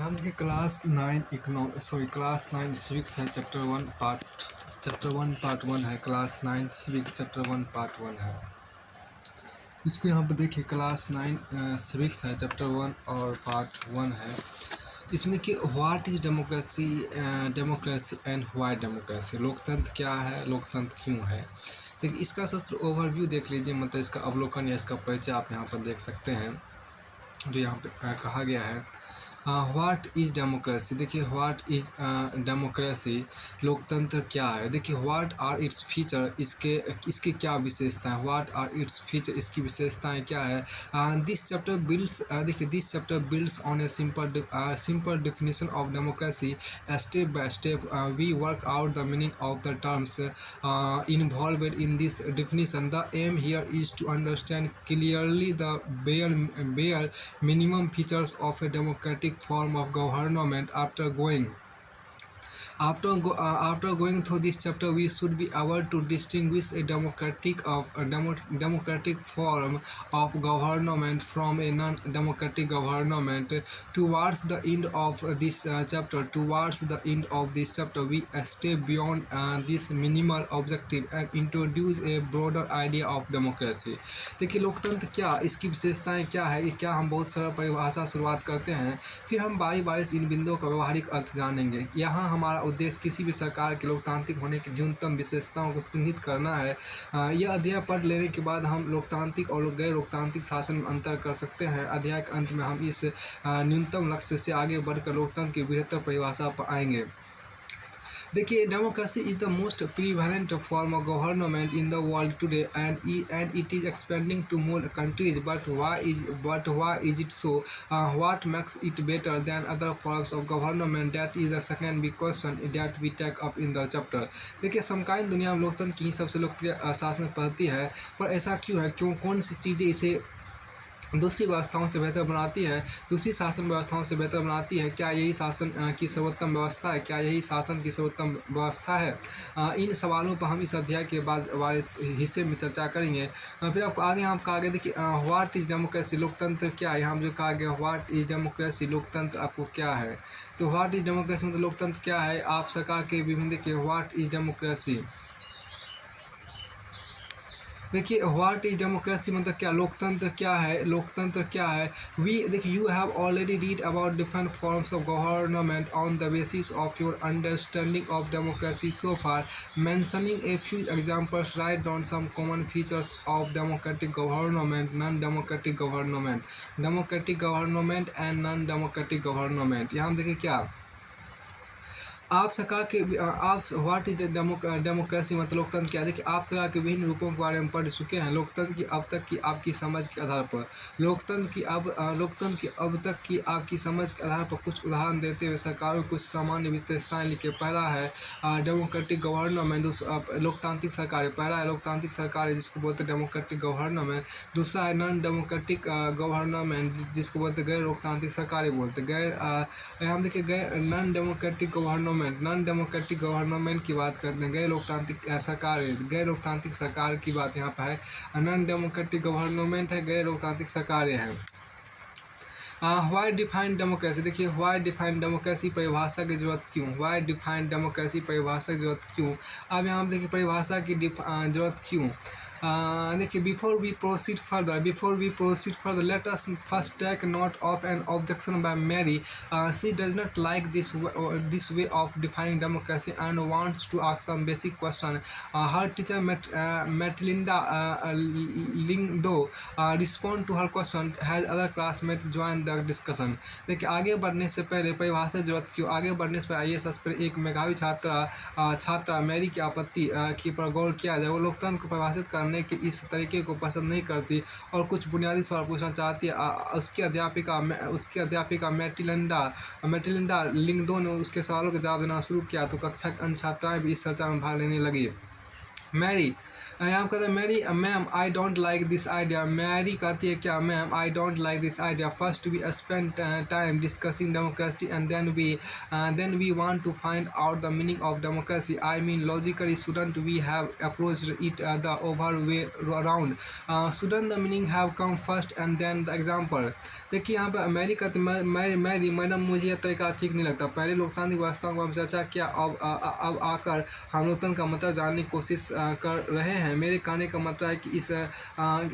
हम देखिए class 9 civics है चैप्टर 1 पार्ट 1 है। क्लास 9 सिविक्स चैप्टर 1 पार्ट 1 है। इसको यहाँ पर देखिए क्लास 9 सिविक्स है चैप्टर 1 और पार्ट 1 है। इसमें कि what is democracy and why democracy, लोकतंत्र क्या है, लोकतंत्र क्यों है। देखिए इसका सब ओवरव्यू देख लीजिए, मतलब इसका अवलोकन या इसका परिचय आप यहाँ पर देख सकते हैं जो यहाँ पे कहा गया है। व्हाट इज़ डेमोक्रेसी, देखिए व्हाट इज़ डेमोक्रेसी, लोकतंत्र क्या है। देखिए व्हाट आर इट्स फीचर, इसके क्या विशेषताएं, व्हाट आर इट्स फीचर, इसकी विशेषताएं क्या है। This chapter builds on a simple definition of democracy. Step by step we work out the meaning of the terms involved in this definition. The aim here is to understand clearly the bare minimum features of a democratic form of government. After going through this chapter, we should be able to distinguish a democratic form of government from a non-democratic government. Towards the end of this chapter, we step beyond this minimal objective and introduce a broader idea of democracy. देखिए लोकतंत्र क्या, इसकी विशेषताएं क्या है, ये क्या, हम बहुत सरल परिभाषा शुरुआत करते हैं, फिर हम बारी बारी से इन बिंदुओं का व्यवहारिक अर्थ जानेंगे। यहाँ हमारा उद्देश्य किसी भी सरकार के लोकतांत्रिक होने की न्यूनतम विशेषताओं को चिन्हित करना है। यह अध्याय पढ़ लेने के बाद हम लोकतांत्रिक और गैर लोकतांत्रिक शासन में अंतर कर सकते हैं। अध्याय के अंत में हम इस न्यूनतम लक्ष्य से आगे बढ़कर लोकतंत्र की बेहतर परिभाषा पर आएंगे। देखिए democracy is the most prevalent form of government in the world today and it is expanding to more countries, but why is it so, what makes it better than other forms of government, that is the second big question that we take up in the chapter. देखिए समकालीन दुनिया में लोकतंत्र की सबसे लोकप्रिय शासन पद्धति है, पर ऐसा क्यों है, कौन सी चीज़ें इसे दूसरी व्यवस्थाओं से बेहतर बनाती है, दूसरी शासन व्यवस्थाओं से बेहतर बनाती है। क्या यही शासन की सर्वोत्तम व्यवस्था है, क्या यही शासन की सर्वोत्तम व्यवस्था है। इन सवालों पर हम इस अध्याय के बाद वाले हिस्से में चर्चा करेंगे। फिर आपको आगे देखिए व्हाट इज डेमोक्रेसी, लोकतंत्र क्या है। यहाँ जो कहा गया व्हाट इज डेमोक्रेसी, लोकतंत्र आपको क्या है। तो व्हाट इज डेमोक्रेसी मतलब लोकतंत्र क्या है। आप सरकार के विभिन्न देखिए व्हाट इज डेमोक्रेसी, देखिए व्हाट इज डेमोक्रेसी मतलब क्या, लोकतंत्र क्या है, लोकतंत्र क्या है। देखिए you have already read about different forms of government on the basis of your understanding of democracy so far. Mentioning a few examples, write down some common features of democratic government, non democratic government and non democratic government. यहाँ देखिए क्या आप सरकार के what is democracy मतलब लोकतंत्र क्या है। देखिए आप सरकार के विभिन्न रूपों के बारे में पढ़ चुके हैं। लोकतंत्र की अब तक की आपकी समझ के आधार पर लोकतंत्र की अब तक की आपकी समझ के आधार पर कुछ उदाहरण देते हुए सरकारों कुछ सामान्य विशेषताएं लिखे। पहला है डेमोक्रेटिक गवर्नमेंट, लोकतांत्रिक सरकार। पहला है लोकतांत्रिक सरकार जिसको बोलते हैं डेमोक्रेटिक गवर्नमेंट। दूसरा है नॉन डेमोक्रेटिक गवर्नमेंट जिसको बोलते गैर लोकतांत्रिक सरकार बोलते। हम देखिए नॉन डेमोक्रेटिक गवर्नमेंट की बात करते हैं, गैर लोकतांत्रिक सरकार की बात यहाँ पर है। नॉन डेमोक्रेटिक गवर्नमेंट है, गैर लोकतांत्रिक सरकारें हैं। वाई डिफाइन डेमोक्रेसी, देखिए वाई डिफाइन डेमोक्रेसी, परिभाषा की जरूरत क्यों, वाई डिफाइन डेमोक्रेसी, परिभाषा की जरूरत क्यों। अब यहाँ देखिए परिभाषा की जरूरत क्यों। देखिए before we proceed further let us first take note of an objection by Mary. She does not like this way of defining democracy and wants to ask some basic question. Her teacher मेटलिंडा Lyngdoh respond to her question, has other classmate join the discussion. देखिए आगे बढ़ने से पहले परिभाषा की जरूरत क्यों। आगे बढ़ने से पहले IAS पर एक मेधावी छात्रा मैरी की आपत्ति की पर गौर किया जाए। वो लोकतंत्र को परिभाषित करने के इस तरीके को पसंद नहीं करती और कुछ बुनियादी सवाल पूछना चाहती है। उसकी अध्यापिका मेटिलिंडा लिंगदो ने उसके सवालों के जवाब देना शुरू किया तो कक्षा की अन्य छात्राएं भी इस चर्चा में भाग लेने लगी। मैरी यहाँ कहते हैं Mary ma'am I don't like this idea. Mary कहती है क्या, ma'am I don't like this idea. First we spend time discussing democracy and then we want to find out the meaning of democracy. I mean logically shouldn't we have approached it the other way around. Shouldn't the meaning have come first and then the example. देखिए यहाँ पर Mary कहते Mary madam मुझे यह तरीका ठीक नहीं लगता। पहले लोकतांत्रिक व्यवस्था को हम चर्चा किया, अब आकर हम लोकतंत्र का मतलब जानने की कोशिश कर रहे हैं। मेरे कहने का मतलब है कि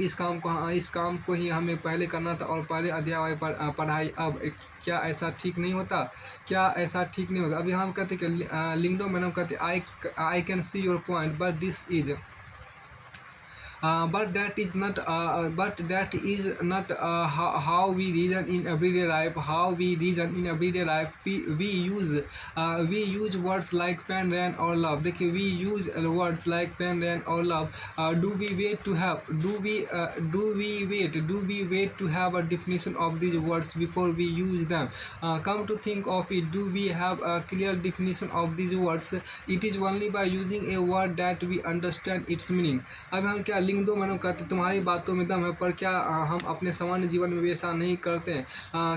इस काम को ही हमें पहले करना था और पहले अध्याय पर पढ़ाई। अब क्या ऐसा ठीक नहीं होता? क्या ऐसा ठीक नहीं होता? अभी हम कहते कि लिंगडो मैडम कहते I can see your point but this is but that is not how we reason in everyday life. How we reason in everyday life, we use words like pen, rain or love. देखिए we use words like pen, rain or love. Do we wait to have a definition of these words before we use them? Come to think of it, do we have a clear definition of these words? It is only by using a word that we understand its meaning. अब हम क्या लिंग दो मैंने कहते तुम्हारी बातों में दम है, पर क्या हम अपने सामान्य जीवन में भी ऐसा नहीं करते हैं?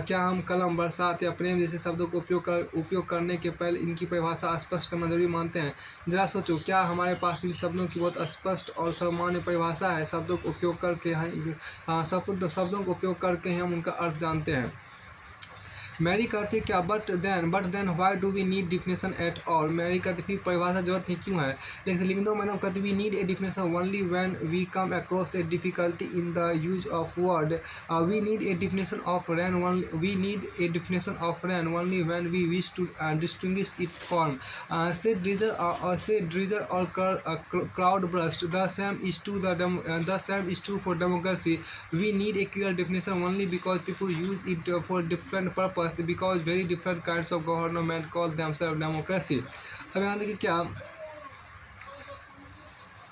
क्या हम कलम, बरसात या प्रेम जैसे शब्दों को उपयोग करने के पहले इनकी परिभाषा स्पष्ट करना जरूरी मानते हैं? जरा सोचो, क्या हमारे पास इन शब्दों की बहुत स्पष्ट और सामान्य परिभाषा है? शब्दों को उपयोग करके हम उनका अर्थ जानते हैं। मैरी कहती है क्या but then why do we need definition at all? Mary कहती फिर परिभाषा जरूरत ही क्यों है? लेकिन लिंग दो मैडम कहती we need a definition only when we come across a difficulty in the use of word. We need a definition of rain only when we wish to distinguish it from. Say drizzle or cloud burst the same is true for democracy. We need a clear definition only because people use it for different purpose because very different kinds of government call themselves democracy। अब यहाँ देखिए क्या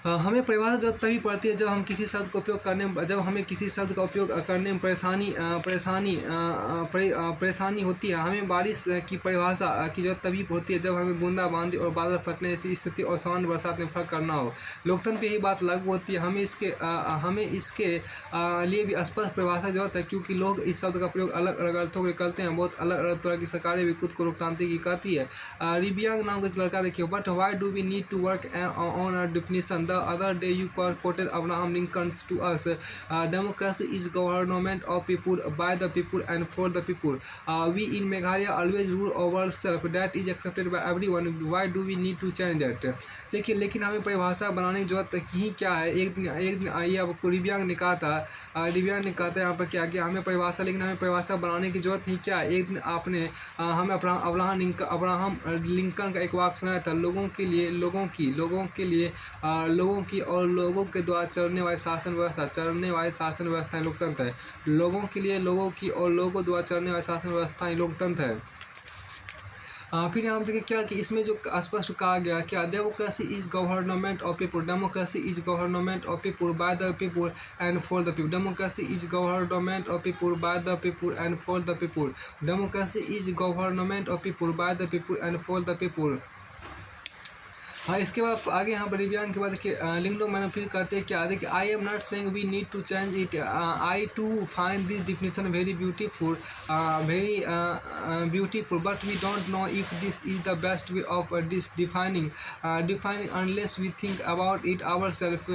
हमें परिभाषा जब तभी पड़ती है जब हमें किसी शब्द का उपयोग करने में परेशानी होती है। हमें बारिश की परिभाषा की जरूरत तभी होती है जब हमें बूंदाबांदी और बादल फटने जैसी स्थिति और सामान्य बरसात में फर्क करना हो। लोकतंत्र पे यही बात लागू होती है। हमें इसके लिए भी स्पष्ट परिभाषा की जरूरत है, क्योंकि लोग इस शब्द का प्रयोग अलग अलग अर्थों में करते हैं। बहुत अलग अलग तरह की सरकारें भी खुद को लोकतांत्रिक कहती है। रिबियांग नाम का एक लड़का देखिए, but why do we need to work on a definition? The other day you quoted Abraham Lincoln to us. Democracy is government of people, by the people and for the people. We in Meghalaya always rule ourselves. That is accepted by everyone. Why do we need to change that? देखिए, लेकिन हमें परिभाषा बनाने की जरूरत ही क्या है? एक दिन ये आपको रिबियांग ने कहा था यहाँ पर क्या किया, हमें परिभाषा बनाने की जरूरत ही क्या है? एक दिन आपने हमें अब्राहम लिंकन का एक वाक्य सुनाया था, लोगों की और लोगों के द्वारा चलने वाली शासन व्यवस्था ही लोकतंत्र है। लोगों के लिए, लोगों की और लोगों द्वारा चलने वाली शासन व्यवस्था ही लोकतंत्र है। फिर यहाँ देखिए क्या कि इसमें जो स्पष्ट कहा गया क्या, democracy is government of people. Democracy is government of people bye the people and for the people. Democracy is government of people bye the people and for the people. Democracy is government of people bye the people and for the people. हाँ, इसके बाद आगे यहाँ पर रिबियांग के बाद देखिए लिंगडो मैंने फिर कहते हैं क्या, देखिए I am not saying we need to change it. I too find this definition very beautiful but we don't know if this is the best way of defining unless we think about it ourselves.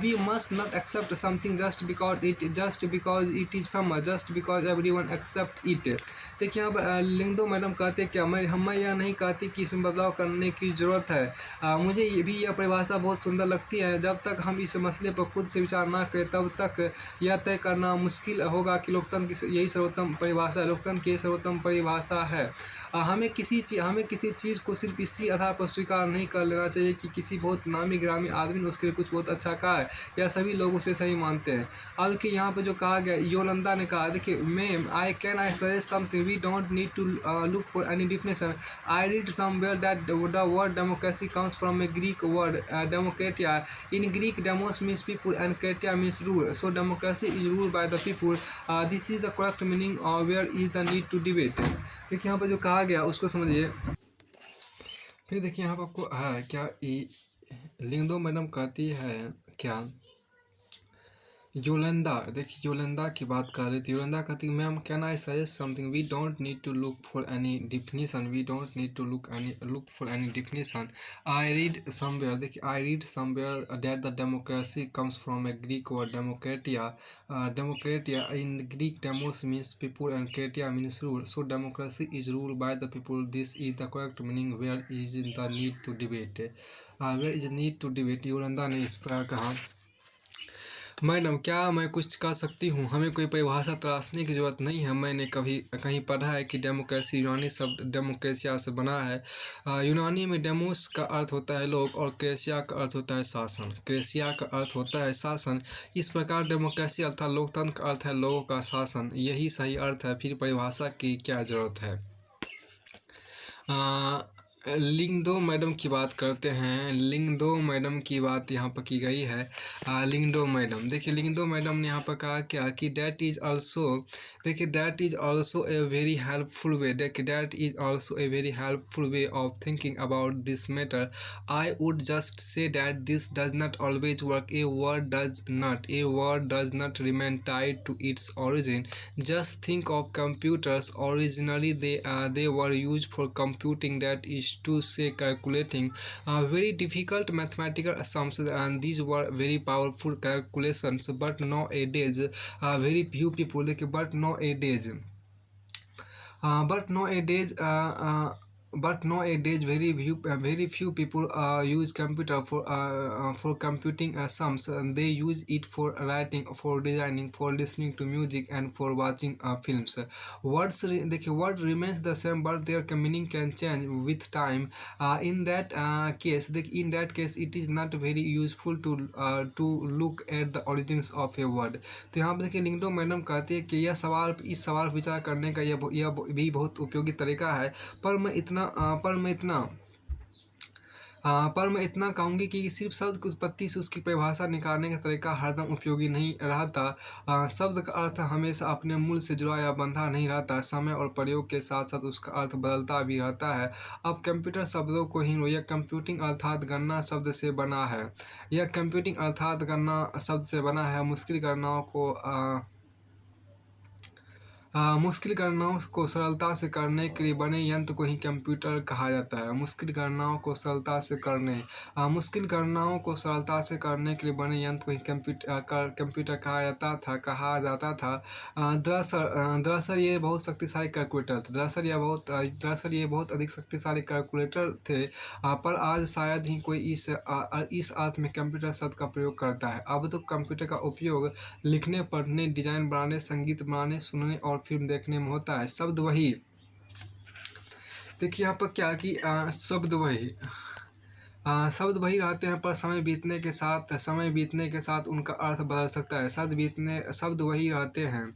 We must not accept something just because it is famous, just because everyone accept it. देखिए यहाँ पर Lyngdoh madam कहते हैं क्या, मैं यह नहीं कहती कि इसमें बदलाव करने की ज़रूरत है। मुझे यह परिभाषा बहुत सुंदर लगती है। जब तक हम इस मसले पर खुद से विचार ना करें तब तक यह तय करना मुश्किल होगा कि लोकतंत्र की यही सर्वोत्तम परिभाषा है। हमें किसी चीज़ को सिर्फ इसी आधार पर स्वीकार नहीं कर लेना चाहिए कि किसी बहुत नामी ग्रामी आदमी ने उसके लिए कुछ बहुत अच्छा कहा है या सभी लोग उसे सही मानते हैं। अब कि यहाँ पर जो कहा गया, योलंदा ने कहा, देखिए ma'am I suggest something, we don't need to look for any definition. I read somewhere that the word democracy comes from a Greek word demokratia. In Greek, demos means people and kratia means rule. So democracy is ruled by the people. This is the correct meaning. Where is the need to debate? देखिए यहाँ पर जो कहा गया उसको समझिए। फिर देखिए यहाँ पर आपको क्या लिंगडो मैडम कहती है क्या योलंदा, देखिए योलंदा की बात कर रही थी। योलंदा कहती ma'am can I suggest something, we don't need to look for any definition, we don't need to look for any definition. I read somewhere, देखिए I read somewhere that the democracy comes from a Greek word demokratia. Demokratia in Greek demos means people and kratia means rule, so democracy is rule by the people, this is the correct meaning, where is the need to debate, where is need to debate. Yolanda ने इस प्रकार कहा। Madam क्या मैं कुछ कर सकती हूँ, हमें कोई परिभाषा तलाशने की ज़रूरत नहीं है। मैंने कभी कहीं पढ़ा है कि डेमोक्रेसी यूनानी शब्द डेमोक्रेसिया से बना है। यूनानी में डेमोस का अर्थ होता है लोग और क्रेसिया का अर्थ होता है शासन, क्रेसिया का अर्थ होता है शासन। इस प्रकार डेमोक्रेसी अर्थात लोकतंत्र का अर्थ है लोगों का शासन, यही सही अर्थ है, फिर परिभाषा की क्या ज़रूरत है। लिंगदो मैडम की बात करते हैं। लिंगदो मैडम की बात यहाँ पर की गई है। लिंगदो मैडम, देखिए लिंगदो मैडम ने यहाँ पर कहा क्या कि डैट इज ऑल्सो, देखिए that is also a very helpful way, देखिए that is also a very helpful way of thinking about this matter. I would just say that this does not always work, a word does not remain tied to its origin. Just think of computers. Originally, they were used for computing, that is to say, calculating very difficult mathematical assumptions, and these were very powerful calculations. But nowadays, very few people. But nowadays, very few people use computer for computing sums. And they use it for writing, for designing, for listening to music, and for watching films. देखिए word remains the same, but their meaning can change with time. In that case, it is not very useful to look at the origins of a word. तो यहाँ पर देखिए Lyngdoh madam कहती है कि इस सवाल पर विचार करने का यह भी बहुत उपयोगी तरीका है, पर मैं इतना कहूँगी कि सिर्फ शब्द की उत्पत्ति से उसकी परिभाषा निकालने का तरीका हरदम उपयोगी नहीं रहता। शब्द का अर्थ हमेशा अपने मूल से जुड़ा या बंधा नहीं रहता, समय और प्रयोग के साथ साथ उसका अर्थ बदलता भी रहता है। अब कंप्यूटर शब्दों को ही लो, यह कंप्यूटिंग अर्थात गणना शब्द से बना है, मुश्किल गणनाओं को सरलता से करने के लिए बने यंत्र को ही कंप्यूटर कहा जाता है। मुश्किल गणनाओं को सरलता से के लिए बने यंत्र को ही कंप्यूटर कहा जाता था। दरअसल ये बहुत शक्तिशाली कैलकुलेटर थे। दरअसल ये बहुत अधिक शक्तिशाली कैलकुलेटर थे। पर आज शायद ही कोई इस अर्थ में कंप्यूटर शब्द का प्रयोग करता है। अब तो कंप्यूटर का उपयोग लिखने, पढ़ने, डिजाइन बनाने, संगीत बनाने, सुनने और फिल्म देखने में होता है। शब्द वही, देखिए यहाँ पर क्या कि शब्द वही रहते हैं, पर समय बीतने के साथ उनका अर्थ बदल सकता है। शब्द वही रहते हैं,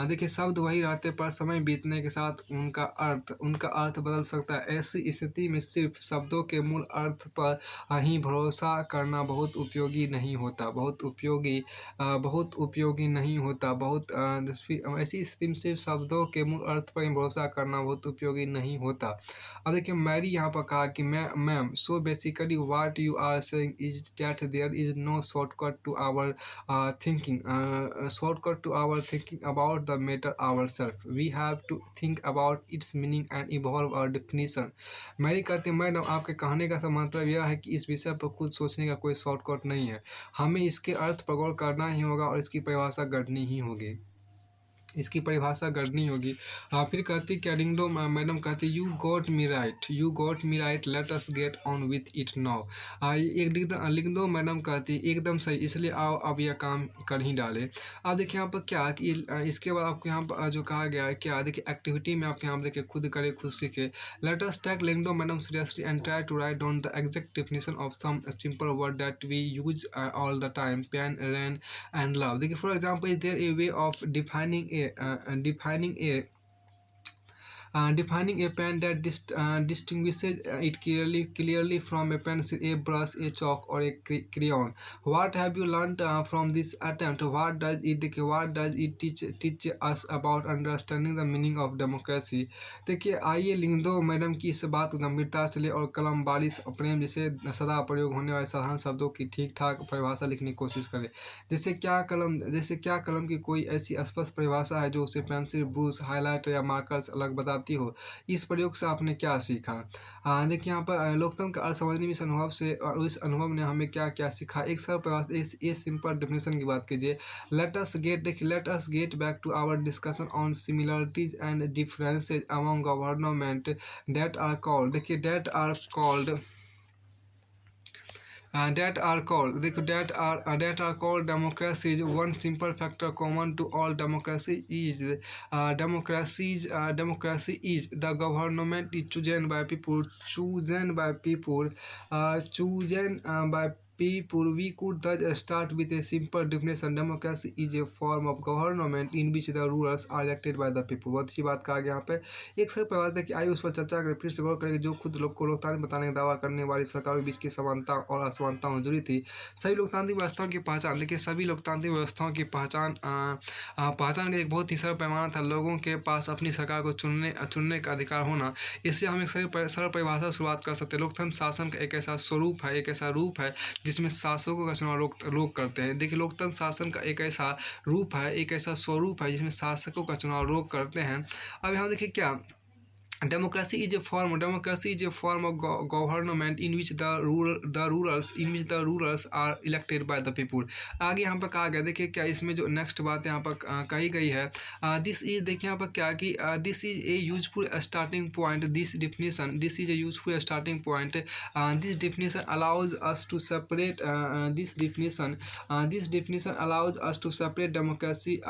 देखिए शब्द वही रहते पर समय बीतने के साथ उनका अर्थ बदल सकता है। ऐसी स्थिति में सिर्फ शब्दों के मूल अर्थ पर ही भरोसा करना बहुत उपयोगी नहीं होता। ऐसी स्थिति में सिर्फ शब्दों के मूल अर्थ पर ही भरोसा करना बहुत उपयोगी नहीं होता। अब देखिए मैरी यहाँ पर कहा कि ma'am so basically what you are saying is that there is no shortcut to our thinking about the matter ourselves, we have to think about its meaning and evolve our definition. Mary कहते हैं madam आपके कहने का मतलब यह है कि इस विषय पर खुद सोचने का कोई शॉर्टकट नहीं है, हमें इसके अर्थ पर गौर करना ही होगा और इसकी परिभाषा गढ़नी होगी। फिर कहती कैलिंगडो मैडम कहती you got me right, late us get on with it now. Lyngdoh madam कहती एकदम सही, इसलिए आओ अब यह काम कर ही डाले। अब देखिए यहाँ पर क्या कि इसके बाद आपको यहाँ पर जो कहा गया है क्या, देखिए एक्टिविटी में आप यहाँ पर देखिए खुद करें, खुद सीखे। Let us take Lyngdoh madam seriously and try to write down the exact definition of some simple word that we use all the time, pen, rain and love. देखिए for example is there a way of defining defining a pen that distinguishes it clearly from a pencil, a brush, a chalk, or a crayon. What have you learned from this attempt? What does it teach us about understanding the meaning of democracy? देखिए आइए लिख दो madam की इस बात को गंभीरता से ले और कलम बारिश प्रेम जैसे सदा प्रयोग होने वाले साधारण शब्दों की ठीक ठाक परिभाषा लिखने की कोशिश करें। जैसे क्या कलम की कोई ऐसी स्पष्ट परिभाषा है जो उसे पेंसिल, ब्रश, हाइलाइटर या मार्कर से अलग बताती हो। इस प्रयोग से आपने क्या सीखा? देखिए यहाँ पर लोकतंत्र का अर्थ समझने में इस अनुभव से और इस अनुभव ने हमें क्या क्या सीखा। एक सरल परिभाषा ये सिंपल डेफिनेशन की बात कीजिए। Let us get back to our discussion on similarities and differences among government that are called देखिए that are called democracies. One simple factor common to all democracy is the government is chosen by people, We could thus start with a simple definition. Democracy is a form of government in which the rulers are elected by the people. बहुत अच्छी बात कहा गया यहाँ पे। एक सरल परिभाषा कि आइए उस पर चर्चा करें, फिर से गौर करें जो खुद लोग को लोकतांत्रिक बताने का दावा करने वाली सरकारों के बीच की समानता और असमानताओं जुड़ी थी। सभी लोकतांत्रिक व्यवस्थाओं की पहचान देखिए सभी लोकतांत्रिक व्यवस्थाओं की पहचान का एक बहुत ही सरल पैमाना था लोगों के पास अपनी सरकार को चुनने का अधिकार होना। इससे हम एक सरल परिभाषा शुरुआत कर सकते हैं। लोकतंत्र शासन का एक ऐसा स्वरूप है, एक ऐसा रूप है जिसमें शासकों का चुनाव लोग करते हैं। देखिए लोकतंत्र शासन का एक ऐसा रूप है, एक ऐसा स्वरूप है जिसमें शासकों का चुनाव लोग करते हैं। अब यहाँ देखिए क्या democracy is a form of government in which the rulers are elected by the people. आगे यहाँ पर कहा गया देखिए क्या इसमें जो नेक्स्ट बात यहाँ पर कही गई है दिस इज देखिए यहाँ पर क्या कि this is a useful starting point this definition allows us to separate democracy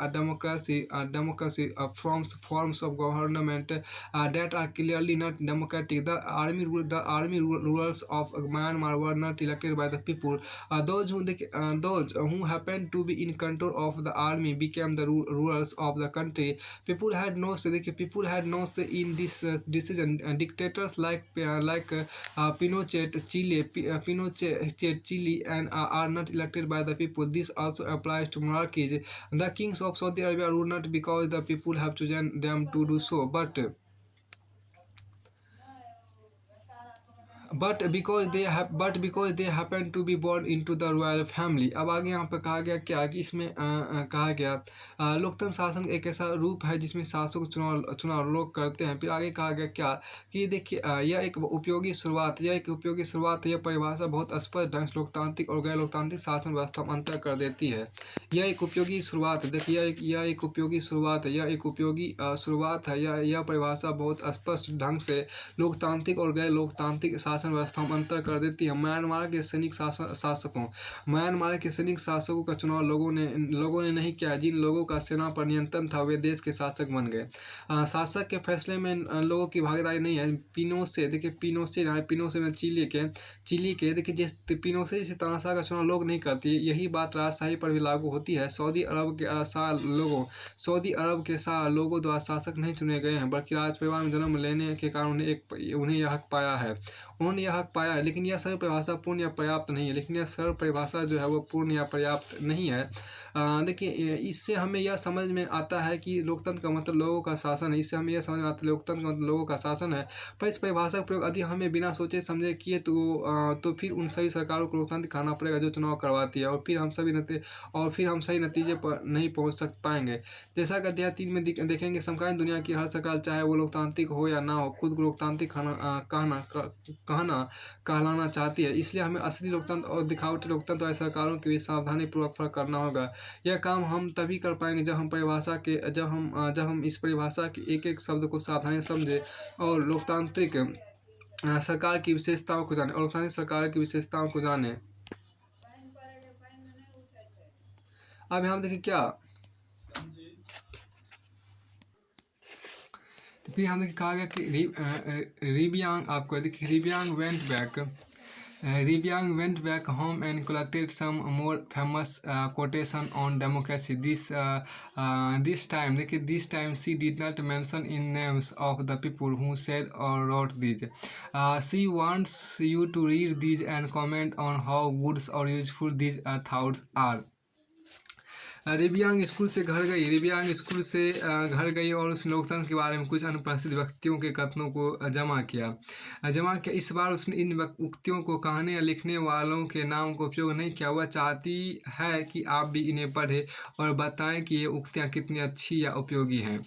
from forms of government that are clearly not democratic. The army rulers of Myanmar were not elected by the people. Those who happened to be in control of the army became the rulers of the country. People had no say in this decision. Dictators like Pinochet, Chile, and are not elected by the people. This also applies to monarchies. The kings of Saudi Arabia rule not because the people have chosen them to do so, but because they happen to be born into the royal family. अब आगे यहाँ पर कहा गया क्या कि इसमें कहा गया लोकतंत्र शासन एक ऐसा रूप है जिसमें शासक चुनाव लोग करते हैं। फिर आगे कहा गया क्या कि देखिए यह एक उपयोगी शुरुआत यह परिभाषा बहुत स्पष्ट ढंग से लोकतांत्रिक और गैर लोकतांत्रिक शासन व्यवस्था में अंतर कर देती है। यह एक उपयोगी शुरुआत है। देखिए यह एक उपयोगी शुरुआत है। यह परिभाषा बहुत स्पष्ट ढंग से लोकतांत्रिक और गैर लोकतांत्रिक शासन व्यवस्था में अंतर कर देती है। म्यांमार के सैनिक शासकों का चुनाव लोगों ने नहीं किया। जिन लोगों का सेना पर नियंत्रण था वे देश के शासक बन गए। शासक के फैसले में लोगों की भागीदारी नहीं है। पिनोशे में चिली के देखिए जिस पिनोशे जैसे तानाशाह का चुनाव लोग नहीं करते। यही बात राजशाही पर भी लागू होती है। सऊदी अरब के शाह लोगों द्वारा शासक नहीं चुने गए हैं बल्कि राज परिवार में जन्म लेने के कारण उन्हें यह हक पाया है। लेकिन यह सरल परिभाषा पूर्ण या पर्याप्त नहीं है। लेकिन यह सरल परिभाषा जो है वो पूर्ण या पर्याप्त नहीं है। देखिए इससे हमें यह समझ में आता है कि लोकतंत्र का मतलब लोगों का शासन है। इससे हमें यह समझ में आता है लोकतंत्र का मतलब लोगों का शासन है। पर इस परिभाषा का प्रयोग यदि हमें बिना सोचे समझे किए तो फिर उन सभी सरकारों को लोकतंत्र खाना पड़ेगा जो चुनाव करवाती है और फिर हम सही नतीजे पर नहीं पहुँच पाएंगे। जैसा कि अध्याय 3 में देखेंगे समकालीन दुनिया की हर सरकार चाहे वो लोकतांत्रिक हो या ना हो खुद को लोकतांत्रिक कहलाना चाहती है। इसलिए हमें असली लोकतंत्र और दिखावटी लोकतंत्र वाली सरकारों के बीच सावधानी पूर्वक फर्क करना होगा। यह काम हम तभी कर पाएंगे जब हम इस परिभाषा के एक शब्द को सावधानी समझे और लोकतांत्रिक सरकार की विशेषताओं को जाने। अब यहाँ देखिए क्या फिर हमने कहा गया कि Rivyang went back Rivyang went back home and collected some more famous quotation on democracy. This time, देखिए, this time she did not mention in names of the people who said or wrote these. She wants you to read these and comment on how good or useful these thoughts are. Rivyang school से घर गई। रिबियांग school से घर गई और उस लोकतंत्र के बारे में कुछ अनुपस्थित व्यक्तियों के कथनों को जमा किया। इस बार उसने इन उक्तियों को कहने या लिखने वालों के नाम का उपयोग नहीं किया। वह चाहती है कि आप भी इन्हें पढ़ें और बताएं कि ये उक्तियाँ कितनी अच्छी या उपयोगी हैं।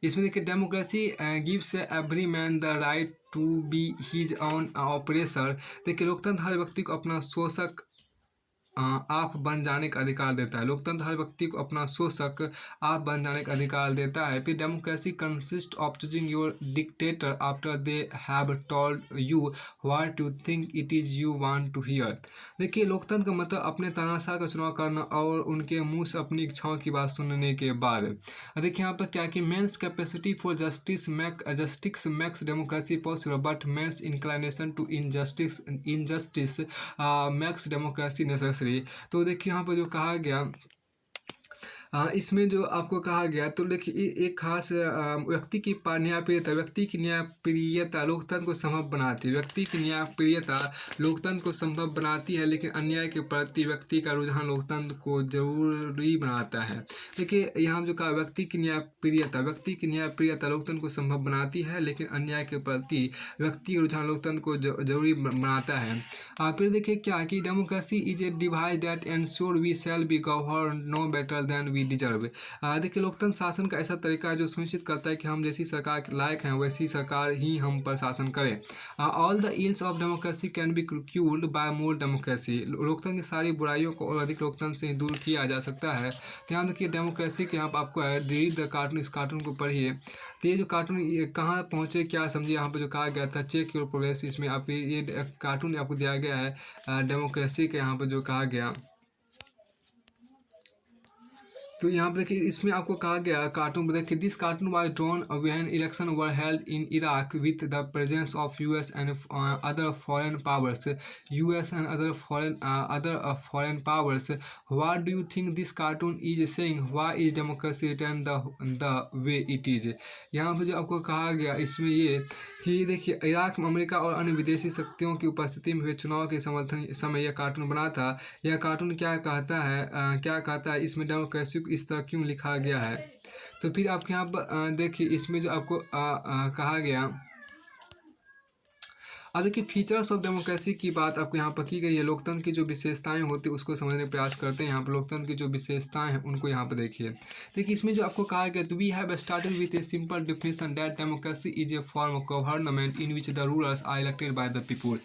इसमें देखिए, democracy gives every man the right to be his own oppressor. देखिए, लोकतंत्र हर व्यक्ति को अपना शोषक आप बन जाने का अधिकार देता है। लोकतंत्र हर व्यक्ति को अपना शोषक आप बन जाने का अधिकार देता है। फिर democracy consist of choosing your dictator after they have told you what you think it is you want to hear. देखिए, लोकतंत्र का मतलब अपने तानाशाह का चुनाव करना और उनके मुंह से अपनी इच्छाओं की बात सुनने के बाद। देखिए यहाँ पर क्या कि men's capacity for justice makes democracy possible but men's inclination to injustice makes democracy necessary. तो देखिए यहाँ पर जो कहा गया, इसमें जो आपको कहा गया, तो देखिए एक खास व्यक्ति की न्यायप्रियता लोकतंत्र को संभव बनाती है। व्यक्ति की न्यायप्रियता लोकतंत्र को संभव बनाती है, लेकिन अन्याय के प्रति व्यक्ति का रुझान लोकतंत्र को जरूरी बनाता है। देखिए यहाँ जो कहा, व्यक्ति की न्यायप्रियता लोकतंत्र को संभव बनाती है, लेकिन अन्याय के प्रति व्यक्ति का रुझान लोकतंत्र को जरूरी बनाता है। फिर देखिए क्या कि democracy is a device that ensure we shall be govern no better than we deserve. देखिए, लोकतंत्र शासन का ऐसा तरीका है जो सुनिश्चित करता है कि हम जैसी सरकार के लायक हैं वैसी सरकार ही हम पर शासन करें। All the ills of democracy can be cured by more democracy. लोकतंत्र की सारी बुराइयों को और अधिक लोकतंत्र से दूर किया जा सकता है। तो यहाँ देखिए, डेमोक्रेसी के यहाँ पर आपको है रीड द कार्टून, इस कार्टून को पढ़िए। तो ये जो कार्टून कहाँ पहुँचे क्या समझिए, यहाँ पर जो कहा गया था चेक योर प्रोग्रेस, इसमें आप ये कार्टून आपको दिया गया है डेमोक्रेसी के यहाँ पर जो कहा गया। तो यहाँ पर देखिए, इसमें आपको कहा गया कार्टून देखिए, this cartoon was drawn when election were held in Iraq with the presence of US and other foreign powers. Foreign powers. What do you think this cartoon is saying? Why is democracy return the way it is? यहाँ पर जो आपको कहा गया इसमें ये कि देखिए, इराक में अमेरिका और अन्य विदेशी शक्तियों की उपस्थिति में हुए चुनाव के समर्थन समय यह कार्टून बना था। यह कार्टून क्या कहता है इसमें डेमोक्रेसी को इस तरह क्यों लिखा गया है। तो फिर आपके यहाँ पर देखिए, इसमें जो आपको कहा गया, अब देखिए फीचर्स ऑफ डेमोक्रेसी की बात आपको यहाँ पर की गई है। लोकतंत्र की जो विशेषताएं होती है उसको समझने का प्रयास करते हैं। यहाँ पर लोकतंत्र की जो विशेषताएं हैं उनको यहाँ पर देखिए। इसमें जो आपको कहा गया, तो we have started with a simple definition that democracy is a form of government in which the rulers are elected by the people.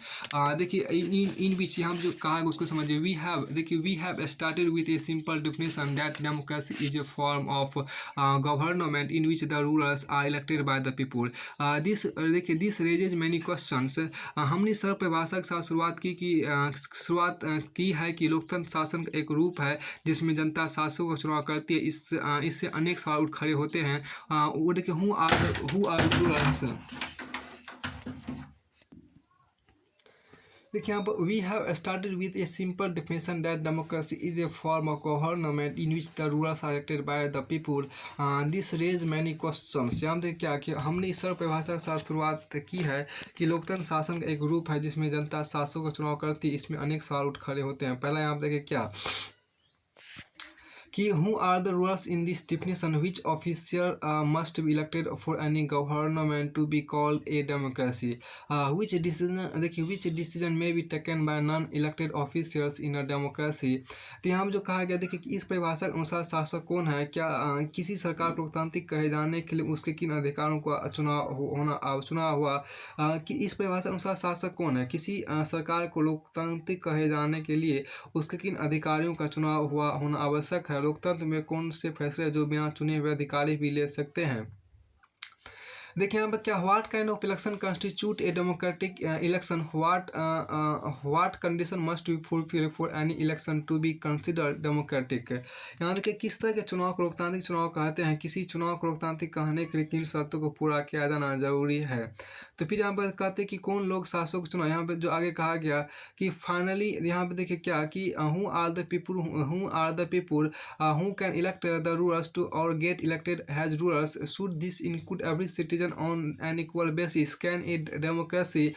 देखिए इन विच यहाँ जो कहा गया उसको समझिए। We have started with a simple definition that democracy is a form of government in which the rulers are elected by the people. This raises many questions. हमने सरल परिभाषा के साथ शुरुआत की है कि लोकतंत्र शासन का एक रूप है जिसमें जनता शासकों का चुनाव करती है। इससे अनेक सवाल उठ खड़े होते हैं। वो देखिए, हु आर रूलर्स। देखिए यहाँ पर we have started with a simple definition that democracy is a form of government in which the rulers are elected by the people. This raise many questions. यहाँ देखिए क्या कि हमने इस सरल परिभाषा के साथ शुरुआत की है कि लोकतंत्र शासन का एक रूप है जिसमें जनता शासकों का चुनाव करती है। इसमें अनेक सवाल उठ खड़े होते हैं। पहला यहाँ पर देखिए क्या कि who are the rulers in this definition which officer must be elected for any government to be called a democracy. Which decision may be taken by non elected officers in a democracy. तो यहाँ जो कहा गया देखिए कि इस परिभाषा के अनुसार शासक कौन है। क्या किसी सरकार को लोकतांत्रिक कहे जाने के लिए उसके किन अधिकारों का चुनाव हुआ कि इस परिभाषा के अनुसार शासक कौन है। किसी सरकार को लोकतांत्रिक कहे जाने के लिए उसके किन अधिकारियों का चुनाव होना आवश्यक है। लोकतंत्र में कौन से फैसले जो बिना चुने हुए अधिकारी भी ले सकते हैं। देखिए यहाँ पर क्या, what kind of election constitute a democratic election, what condition must be fulfil for any election to be considered democratic. यहाँ देखिए किस तरह के चुनाव को लोकतांत्रिक चुनाव कहते हैं, किसी चुनाव को लोकतांत्रिक कहने के लिए किन शर्तों को पूरा किया जाना जरूरी है। तो फिर यहाँ पर कहते हैं कि कौन लोग शासक चुनाव, यहाँ पर जो आगे कहा गया कि फाइनली यहाँ पे देखिए क्या कि who are the people who can elect the rulers to or get elected as rulers. Should this include every citizen on an equal basis? Can a democracy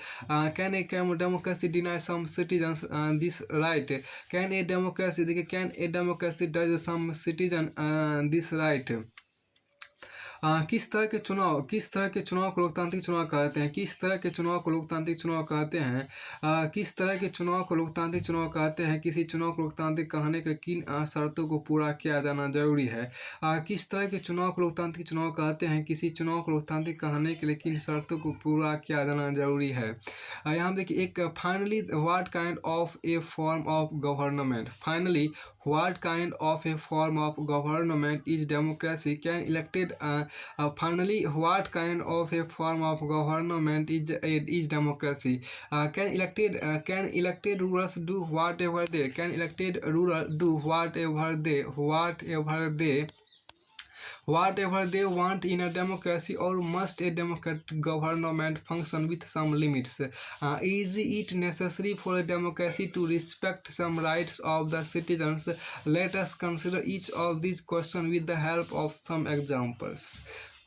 deny some citizens this right? Can a democracy deny some citizen this right? किस तरह के चुनाव को लोकतांत्रिक चुनाव कहते हैं, किस तरह के चुनाव को लोकतांत्रिक चुनाव कहते हैं, किस तरह के चुनाव को लोकतांत्रिक चुनाव कहते हैं, किसी चुनाव को लोकतांत्रिक कहने के किन शर्तों को पूरा किया जाना जरूरी है। किस तरह के चुनाव को लोकतांत्रिक चुनाव कहते हैं, किसी चुनाव को लोकतांत्रिक कहने के लिए किन शर्तों को पूरा किया जाना जरूरी है। यहाँ देखिए एक finally what kind of a form of government, finally what kind of a form of government is democracy? Can elected finally what kind of a form of government is democracy? Can elected rulers do whatever they whatever they want in a democracy, or must a democratic government function with some limits? Is it necessary for a democracy to respect some rights of the citizens? Let us consider each of these questions with the help of some examples.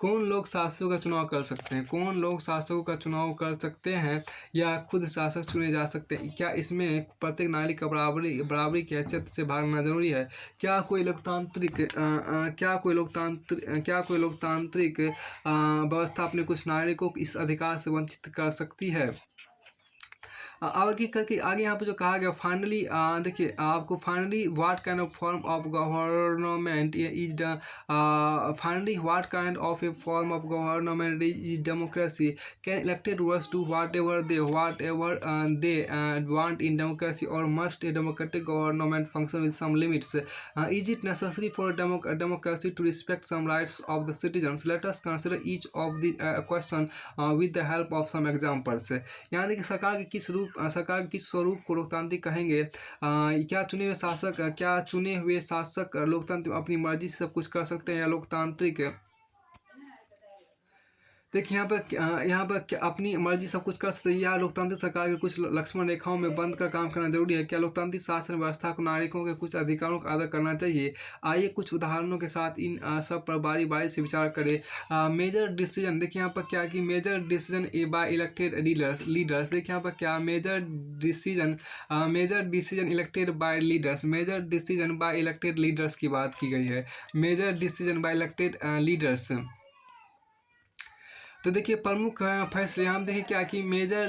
कौन लोग शासकों का चुनाव कर सकते हैं, कौन लोग शासकों का चुनाव कर सकते हैं या खुद शासक चुने जा सकते हैं? क्या इसमें प्रत्येक नागरिक का बराबरी की हैसियत से भागना जरूरी है? क्या कोई लोकतांत्रिक व्यवस्था अपने कुछ नागरिकों को इस अधिकार से वंचित कर सकती है? आगे यहाँ पे जो कहा गया फाइनली, देखिए आपको finally what kind of form of government is finally what kind of a form of government is democracy? Can elected rulers do whatever they want in democracy, or must a democratic government function with some limits? Is it necessary for democracy to respect some rights of the citizens? Let us consider each of the question with the help of some examples. यानी कि सरकार के किस स्वरूप को लोकतांत्रिक कहेंगे? क्या चुने हुए शासक लोकतंत्र अपनी मर्जी से सब कुछ कर सकते हैं या लोकतांत्रिक? देखिए यहाँ पर अपनी मर्जी सब कुछ कर सकते हैं या लोकतांत्रिक सरकार के कुछ लक्ष्मण रेखाओं में बंद कर काम करना जरूरी है? क्या लोकतांत्रिक शासन व्यवस्था को नागरिकों के कुछ अधिकारों का आदर करना चाहिए? आइए कुछ उदाहरणों के साथ इन सब पर बारी बारी से विचार करें। मेजर डिसीजन, देखिए यहाँ पर क्या कि major decision by elected leaders. देखिए यहाँ पर क्या major decision elected by leaders, major decision by elected leaders की बात की गई है, major decision by elected leaders. तो देखिए प्रमुख फैसले हम देखिए क्या कि major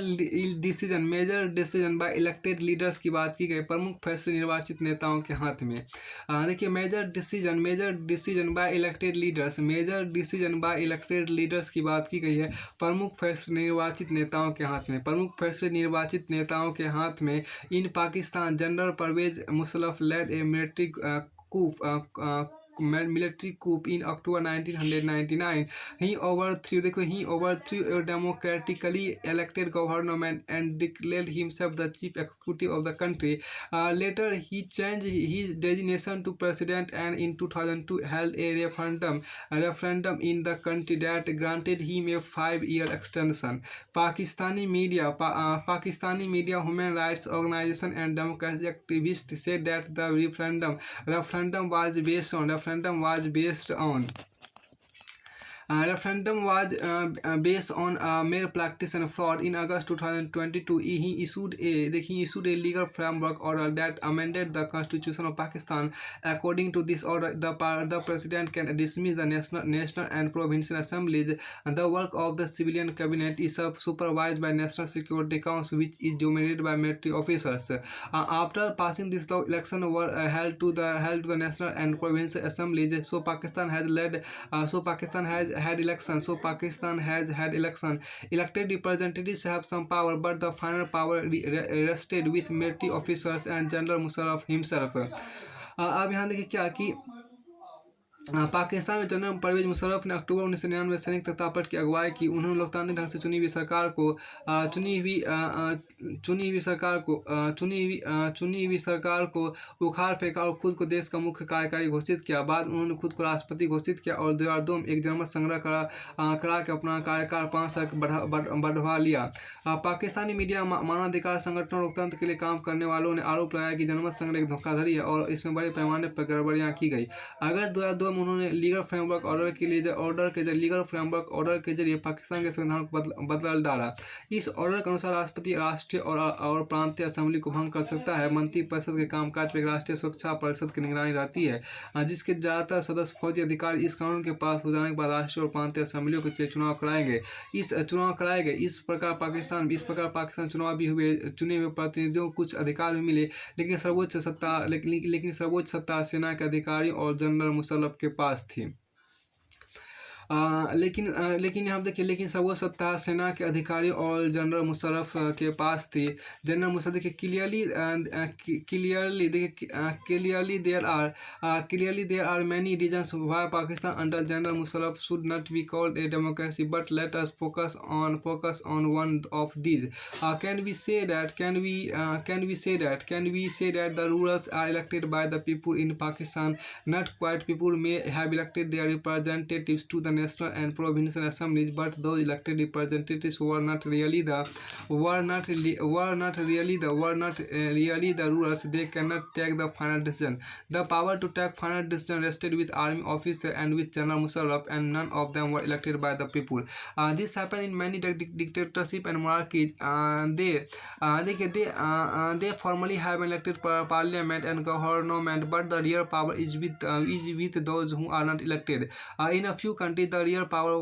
decision by elected leaders की बात की गई, प्रमुख फैसले निर्वाचित नेताओं के हाथ में। देखिए major decision by elected leaders, major decision by elected leaders की बात की गई है, प्रमुख फैसले निर्वाचित नेताओं के हाथ में, प्रमुख फैसले निर्वाचित नेताओं के हाथ में। In Pakistan general Pervez Musharraf led a military coup in October 1999. He overthrew a democratically elected government and declared himself the chief executive of the country. Later he changed his designation to president and in 2002 held a referendum in the country that granted him a 5-year extension. Pakistani media, human rights organization and democracy activists said that the referendum was based on malpractice and fraud. In August 2022, he issued a legal framework order that amended the Constitution of Pakistan. According to this order, the president can dismiss the national and provincial assemblies. The work of the civilian cabinet is supervised by National Security Council, which is dominated by military officers. After passing this law, elections were held to the national and provincial assemblies. So Pakistan has had elections. Elected representatives have some power, but the final power rested with military officers and General Musharraf himself. अब यहाँ देखिए क्या कि पाकिस्तान में general Pervez Musharraf ने अक्टूबर 1999 में संयुक्त तख्ता पलट की अगुवाई की। उन्होंने लोकतांत्रिक ढंग से चुनी हुई सरकार को चुनी हुई सरकार को उखाड़ फेंका और खुद को देश का मुख्य कार्यकारी घोषित किया। बाद उन्होंने खुद को राष्ट्रपति घोषित किया और 2002 में एक जनमत संग्रह करा के अपना कार्यकाल 5 साल बढ़वा लिया। पाकिस्तानी मीडिया, मानवाधिकार संगठनों और लोकतंत्र के लिए काम करने वालों ने आरोप लगाया कि जनमत संग्रह एक धोखाधड़ी है और इसमें बड़े पैमाने पर गड़बड़ियाँ की गई। अगस्त 2002 में उन्होंने लीगल फ्रेमवर्क ऑर्डर के जरिए पाकिस्तान के संविधान को बदल डाला। इस ऑर्डर के अनुसार राष्ट्रपति राष्ट्रीय और प्रांतीय असेंबली को भंग कर सकता है। मंत्रिपरिषद के कामकाज पर राष्ट्रीय सुरक्षा परिषद की निगरानी रहती है, जिसके ज्यादातर सदस्य फौजी अधिकारी। इस कानून के पास हो जाने के बाद राष्ट्रीय और प्रांतीय असेंबलियों के चुनाव कराए गए। इस प्रकार पाकिस्तान चुनाव भी हुए, चुने हुए प्रतिनिधियों को कुछ अधिकार भी मिले, लेकिन सर्वोच्च सत्ता सेना के अधिकारियों और जनरल मुशर्रफ के पास थी। लेकिन यहाँ देखिए, लेकिन सर्वोच्च सत्ता सेना के अधिकारियों और जनरल मुशर्रफ के पास थी। जनरल मुशर्रफ के clearly there are many reasons why Pakistan under General Musharraf should not be called a democracy, but let us focus on one of these. Can we say that the rulers are elected by the people in Pakistan? Not quite. People may have elected their representatives to the national and provincial assemblies, but those elected representatives were not really the rulers. They cannot take the final decision. The power to take final decision rested with army officers and with General Musharraf, and none of them were elected by the people. This happened in many dictatorship and monarchies. They formally have elected parliament and government, but the real power is with those who are not elected. In a few countries, the real power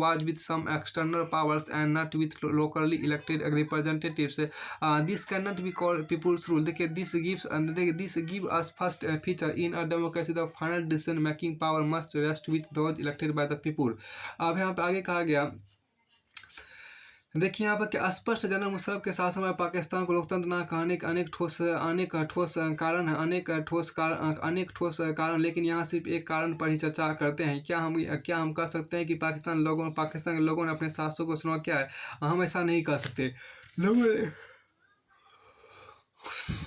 was with some external powers and not with locally elected representatives. This cannot be called people's rule. This gives us first feature in a democracy. The final decision making power must rest with those elected by the people. अब यहाँ पे आगे कहा गया, देखिए यहाँ पर क्या स्पष्ट जनरल मुशर्रफ के शासन में पाकिस्तान को लोकतंत्र न कहने के अनेक ठोस कारण, लेकिन यहाँ सिर्फ एक कारण पर ही चर्चा करते हैं। क्या हम कह सकते हैं कि पाकिस्तान के लोगों ने अपने शासकों को चुनाव किया है? हम ऐसा नहीं कह सकते।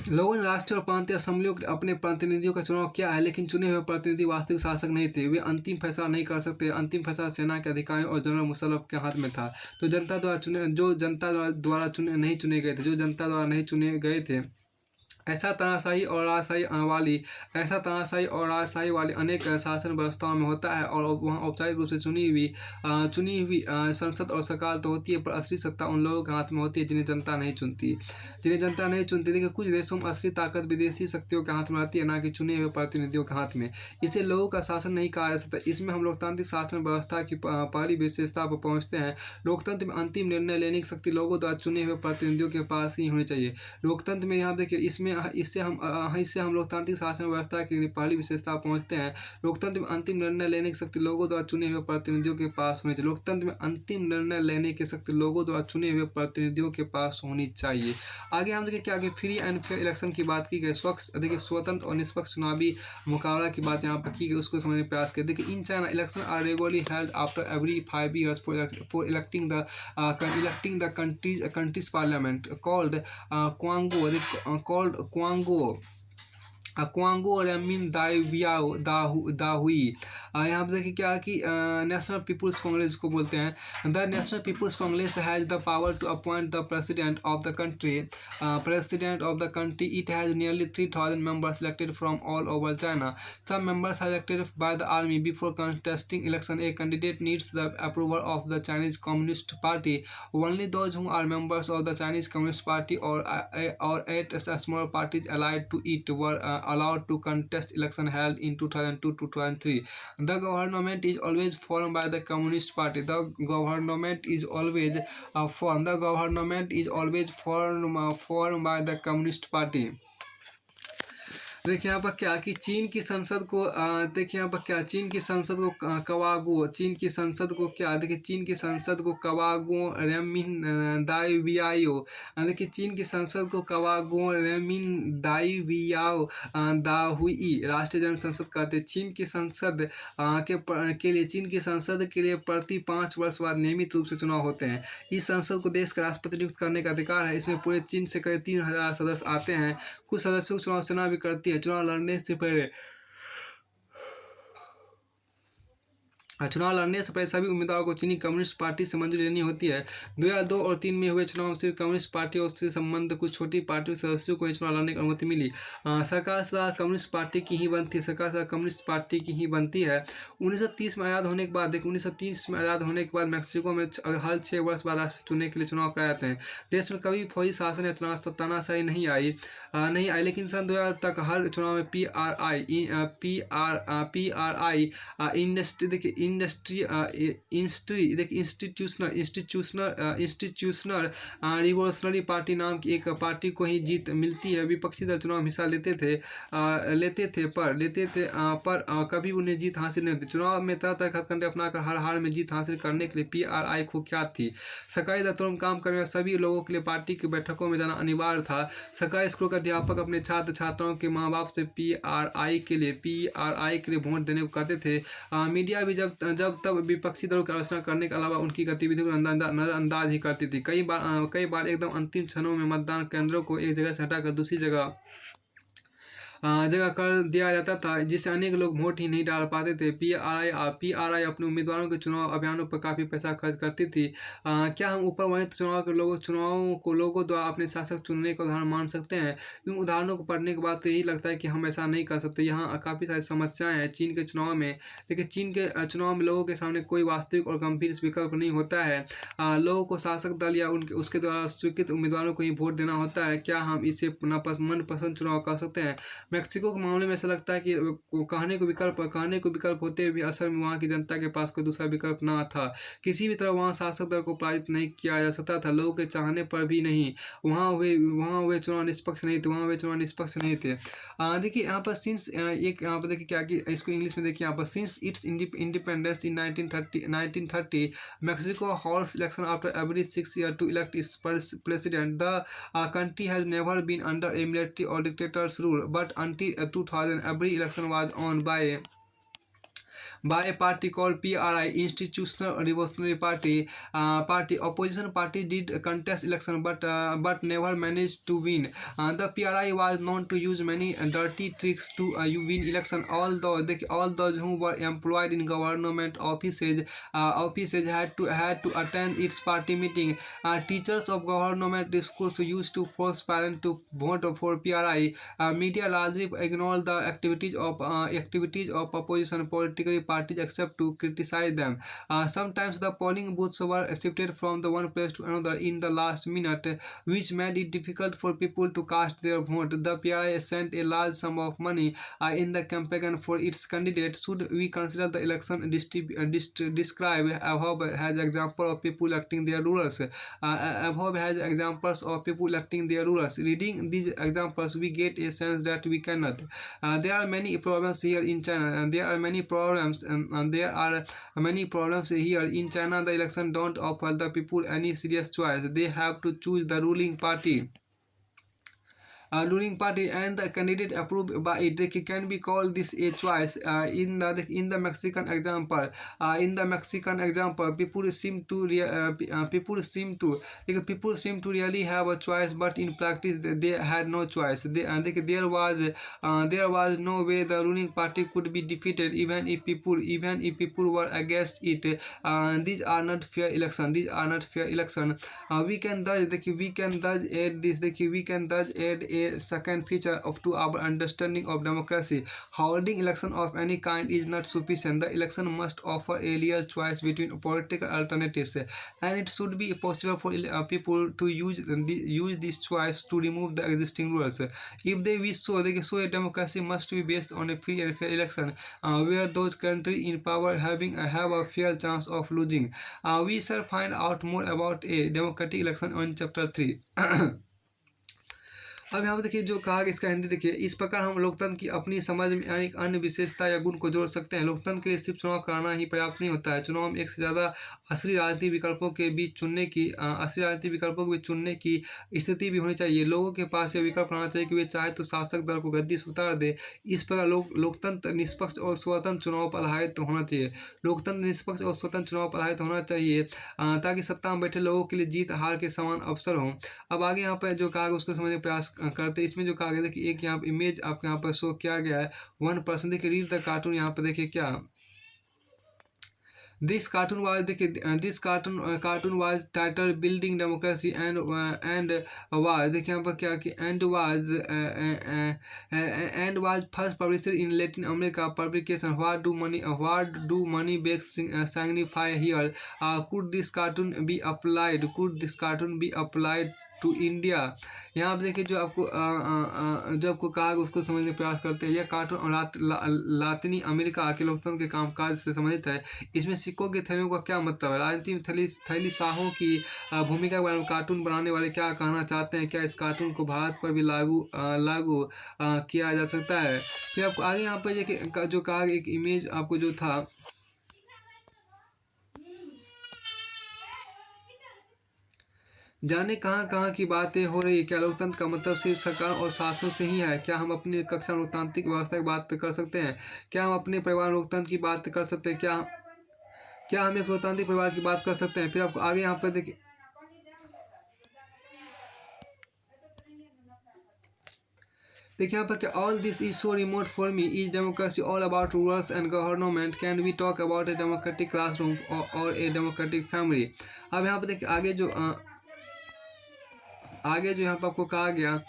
लोगों ने राष्ट्रीय और प्रांतीय असेंबलियों के अपने प्रतिनिधियों का चुनाव किया है, लेकिन चुने हुए प्रतिनिधि वास्तविक शासक नहीं थे। वे अंतिम फैसला नहीं कर सकते। अंतिम फैसला सेना के अधिकारियों और जनरल मुशर्रफ के हाथ में था। तो जनता द्वारा नहीं चुने गए थे। ऐसा तानाशाही और राजशाही वाली अनेक शासन व्यवस्थाओं में होता है, और वहाँ औपचारिक रूप से चुनी हुई संसद और सरकार तो होती है, पर असली सत्ता उन लोगों के हाथ में होती है जिन्हें जनता नहीं चुनती। देखिए, कुछ देशों में असली ताकत विदेशी शक्तियों के हाथ में रहती है, ना कि चुने हुए प्रतिनिधियों के हाथ में। इसे लोगों का शासन नहीं कहा जा सकता। इसमें हम लोकतांत्रिक शासन व्यवस्था की पहली विशेषता पर पहुँचते हैं। लोकतंत्र में अंतिम निर्णय लेने की शक्ति लोगों द्वारा चुने हुए प्रतिनिधियों के पास ही होनी चाहिए। लोकतंत्र में यहाँ देखिए, इससे हम लोकतांत्रिक शासन व्यवस्था की पहली विशेषता पहुंचते हैं। लोकतंत्र में अंतिम निर्णय लेने की शक्ति लोगों द्वारा चुने हुए प्रतिनिधियों के पास होनी चाहिए। लोकतंत्र में अंतिम निर्णय लेने की शक्ति लोगों द्वारा चुने हुए प्रतिनिधियों के पास होनी चाहिए। आगे हम देखिए क्या फ्री एंड फेयर इलेक्शन की बात की गई। स्वतंत्र और निष्पक्ष चुनावी मुकाबला की बात यहाँ पर की गई, उसको समझने का प्रयास करें। देखिए, in China election are regularly held after every 5 years for electing the country's parliament called Quanguo Renmin Dahui. यहाँ पर देखिए क्या कि नेशनल पीपुल्स कांग्रेस को बोलते हैं। The National People's Congress has the power to appoint the president of the country. It has nearly 3000 members elected from all over China. Some members are elected by the army. Before contesting election, a candidate needs the approval of the Chinese Communist Party. Only those who are members of the Chinese Communist Party or 8 small parties allied to it were allowed to contest election held in 2002 to 2003. The government is always formed by the Communist Party. The government is always formed by the Communist Party. देखिए यहाँ पर क्या कि चीन की संसद को देखिए यहाँ पर क्या चीन की संसद को कवागो चीन की संसद को क्या देखिए चीन की संसद को कवागो रेमिन दाइवियाओ देखिए चीन की संसद को कवागो रेमिन दाइवियाओ दाहुई राष्ट्रीय जन संसद कहते हैं। चीन की संसद के लिए चीन की संसद के लिए प्रति 5 वर्ष बाद नियमित रूप से चुनाव होते हैं। इस संसद को देश का राष्ट्रपति नियुक्त करने का अधिकार है। इसमें पूरे चीन से करीब 3000 सदस्य आते हैं। कुछ सदस्यों को चुनाव सेना भी करती है। चुनाव लड़ने से पहले सभी उम्मीदवारों को चीनी कम्युनिस्ट पार्टी से मंजूरी लेनी होती है। 2002 और 3 में हुए चुनाव में सिर्फ कम्युनिस्ट पार्टियों से संबंध कुछ छोटी पार्टियों के सदस्यों को ही चुनाव लड़ने की अनुमति मिली। सरकार सदा कम्युनिस्ट पार्टी की ही बनती है। सरकार सदा कम्युनिस्ट पार्टी की ही बनती है। 1930 में आज़ाद होने के बाद 1930 में आज़ाद होने के बाद मैक्सिको में हर 6 वर्ष बाद राष्ट्रपति चुनने के लिए चुनाव कराए जाते हैं। देश में कभी फौजी शासन या तानाशाही नहीं आई लेकिन सन 2000 तक हर चुनाव में PRI इंस्टीट्यूशनल रिवोल्यूशनरी पार्टी नाम की एक पार्टी को ही जीत मिलती है। विपक्षी दल चुनाव में हिस्सा लेते थे पर कभी उन्हें जीत हासिल नहीं होती। चुनाव में तरह तरह के हथकंडे अपनाकर हर हार में जीत हासिल करने के लिए PRI कुख्यात थी। सरकारी दफ्तरों में काम करने वाले सभी लोगों के लिए पार्टी की बैठकों में जाना अनिवार्य था। सरकारी स्कूलों के अध्यापक अपने छात्र छात्राओं के माँ बाप से PRI के लिए वोट देने को कहते थे। मीडिया भी जब तब विपक्षी दलों की आलोचना करने के अलावा उनकी गतिविधियों को नजरअंदाज ही करती थी। कई बार एकदम अंतिम क्षणों में मतदान केंद्रों को एक जगह से हटाकर दूसरी जगह कर दिया जाता था, जिससे अनेक लोग वोट ही नहीं डाल पाते थे। PRI अपने उम्मीदवारों के चुनाव अभियानों पर काफ़ी पैसा खर्च करती थी। क्या हम ऊपर वर्णित चुनावों को लोगों द्वारा अपने शासक चुनने का उदाहरण मान सकते हैं? इन उदाहरणों को पढ़ने के बाद तो यही लगता है कि हम ऐसा नहीं कर सकते। यहाँ काफ़ी सारी समस्याएं हैं चीन के चुनाव में। देखिए चीन के चुनाव में लोगों के सामने कोई वास्तविक और गंभीर विकल्प नहीं होता है। लोगों को शासक दल या उसके द्वारा स्वीकृत उम्मीदवारों को ही वोट देना होता है। क्या हम इसे मनपसंद चुनाव कर सकते हैं? मैक्सिको के मामले में ऐसा लगता है कि कहने को विकल्प होते हुए असल में वहाँ की जनता के पास कोई दूसरा विकल्प ना था। किसी भी तरह वहाँ शासक दल को पराजित नहीं किया जा सकता था, लोगों के चाहने पर भी नहीं। वहाँ हुए चुनाव निष्पक्ष नहीं थे। देखिए यहाँ पर सिंस यहाँ पर देखिए क्या कि इसको इंग्लिश में देखिए यहाँ पर since it's independence in 1930 Mexico holds election after every 6 years to elect its president. The country has never been under a military or dictator's rule, but until 2000 every election was won by a party called PRI, Institutional Revolutionary Party. Opposition party did contest election, but never managed to win. The PRI was known to use many dirty tricks to win election. All those who were employed in government offices had to attend its party meeting. Teachers of government schools used to force parents to vote for PRI. Media largely ignored the activities of opposition political parties except to criticize them. Sometimes the polling booths were shifted from the one place to another in the last minute, which made it difficult for people to cast their vote. The PRI sent a large sum of money in the campaign for its candidate. Should we consider the election described above as example of people electing their rulers? Reading these examples, we get a sense that we cannot. There are many problems here in China. There are many problems here in China. The election don't offer the people any serious choice. They have to choose the ruling party and the candidate approved by it. They can be called this a choice. In the Mexican example, people seem to really have a choice, but in practice they had no choice. There was no way the ruling party could be defeated, even if people were against it. These are not fair election. We can thus add a second feature to our understanding of democracy. Holding election of any kind is not sufficient. The election must offer a real choice between political alternatives, and it should be possible for people to use this choice to remove the existing rules. If they wish so, a democracy must be based on a free and fair election, where those countries in power have a fair chance of losing. We shall find out more about a democratic election on chapter 3. अब यहाँ पे देखिए जो कहा गया इसका हिंदी देखिए, इस प्रकार हम लोकतंत्र की अपनी समझ में एक अन्य विशेषता या गुण को जोड़ सकते हैं। लोकतंत्र के लिए सिर्फ चुनाव कराना ही पर्याप्त नहीं होता है। चुनाव में एक से ज़्यादा असली राजनीतिक विकल्पों के बीच चुनने की स्थिति भी होनी चाहिए। लोगों के पास यह विकल्प रहना चाहिए कि वे चाहे तो शासक दल को गद्दी से उतार दे। इस प्रकार लोकतंत्र निष्पक्ष और स्वतंत्र चुनाव पर आधारित होना चाहिए। लोकतंत्र निष्पक्ष और स्वतंत्र चुनाव पर आधारित होना चाहिए ताकि सत्ता में बैठे लोगों के लिए जीत हार के समान अवसर हों। अब आगे यहाँ पर जो कहा गया उसको समझने का प्रयास करते हैं। इसमें जो कहा गया देखिए, एक यहाँ पर इमेज आपको यहाँ पर शो किया गया है 1%। देखिए रीड द कार्टून, यहाँ पर देखिए क्या this cartoon was titled Building Democracy and was देखिए यहाँ पर क्या कि and was first published in Latin America publication. What do money bags signify here? Could this cartoon be applied? To India? यहाँ पे देखिए जो आपको कहा उसको समझने का प्रयास करते हैं। यह कार्टून लातिनी अमेरिका के लोकतंत्र के कामकाज से संबंधित है। इसमें सिक्कों की थैलियों का क्या मतलब है? राजनीति में थैली शाहों की भूमिका के बारे में कार्टून बनाने वाले क्या कहना चाहते हैं? क्या इस कार्टून को भारत पर भी लागू किया जा सकता है? फिर आपको आगे यहाँ पर जो कहा एक इमेज आपको जो था, जाने कहाँ कहाँ की बातें हो रही है। क्या लोकतंत्र का मतलब सिर्फ सरकार और शासन से ही है? क्या हम अपनी कक्षा में लोकतांत्रिक व्यवस्था की बात कर सकते हैं? क्या हम अपने परिवार में लोकतंत्र की बात कर सकते हैं? क्या हम एक लोकतांत्रिक परिवार की बात कर सकते हैं? फिर आपको आगे यहाँ पर देखिए यहाँ पर क्या all this is so remote for me, is democracy all about rules and government? Can we talk about a democratic classroom or a democratic family? अब यहाँ पर देखिए आगे जो यहाँ पर आपको कहा गया,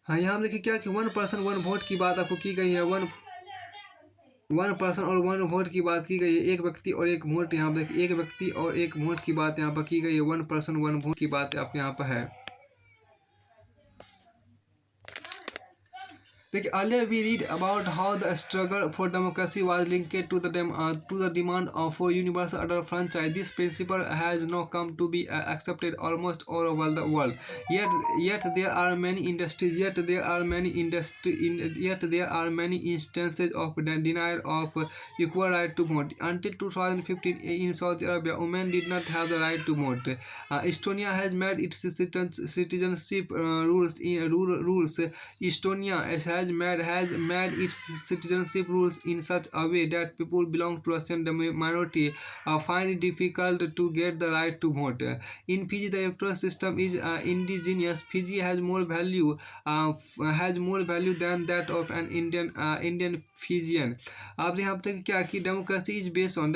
हाँ यहाँ देखिए क्या कि 1 पर्सन 1 वोट की बात आपको की गई है। 1 पर्सन और 1 वोट की बात की गई है। एक व्यक्ति और एक वोट, यहाँ पर देखिए एक व्यक्ति और एक वोट की बात यहाँ पर की गई है। 1 पर्सन 1 वोट की बात आपके यहाँ पर है। देखिए earlier we read about how the struggle for democracy was linked to the demand for universal adult franchise. This principle has now come to be accepted almost all over the world. Yet there are many instances of denial of equal right to vote. Until 2015 in Saudi Arabia, women did not have the right to vote. Estonia has made its citizenship rules. Estonia has made its citizenship rules in such a way that people belong to a certain minority find it difficult to get the right to vote. In Fiji, the electoral system is indigenous. Fiji has more value than that of an Indian Fijian. अब यहाँ पे क्या कि democracy is based on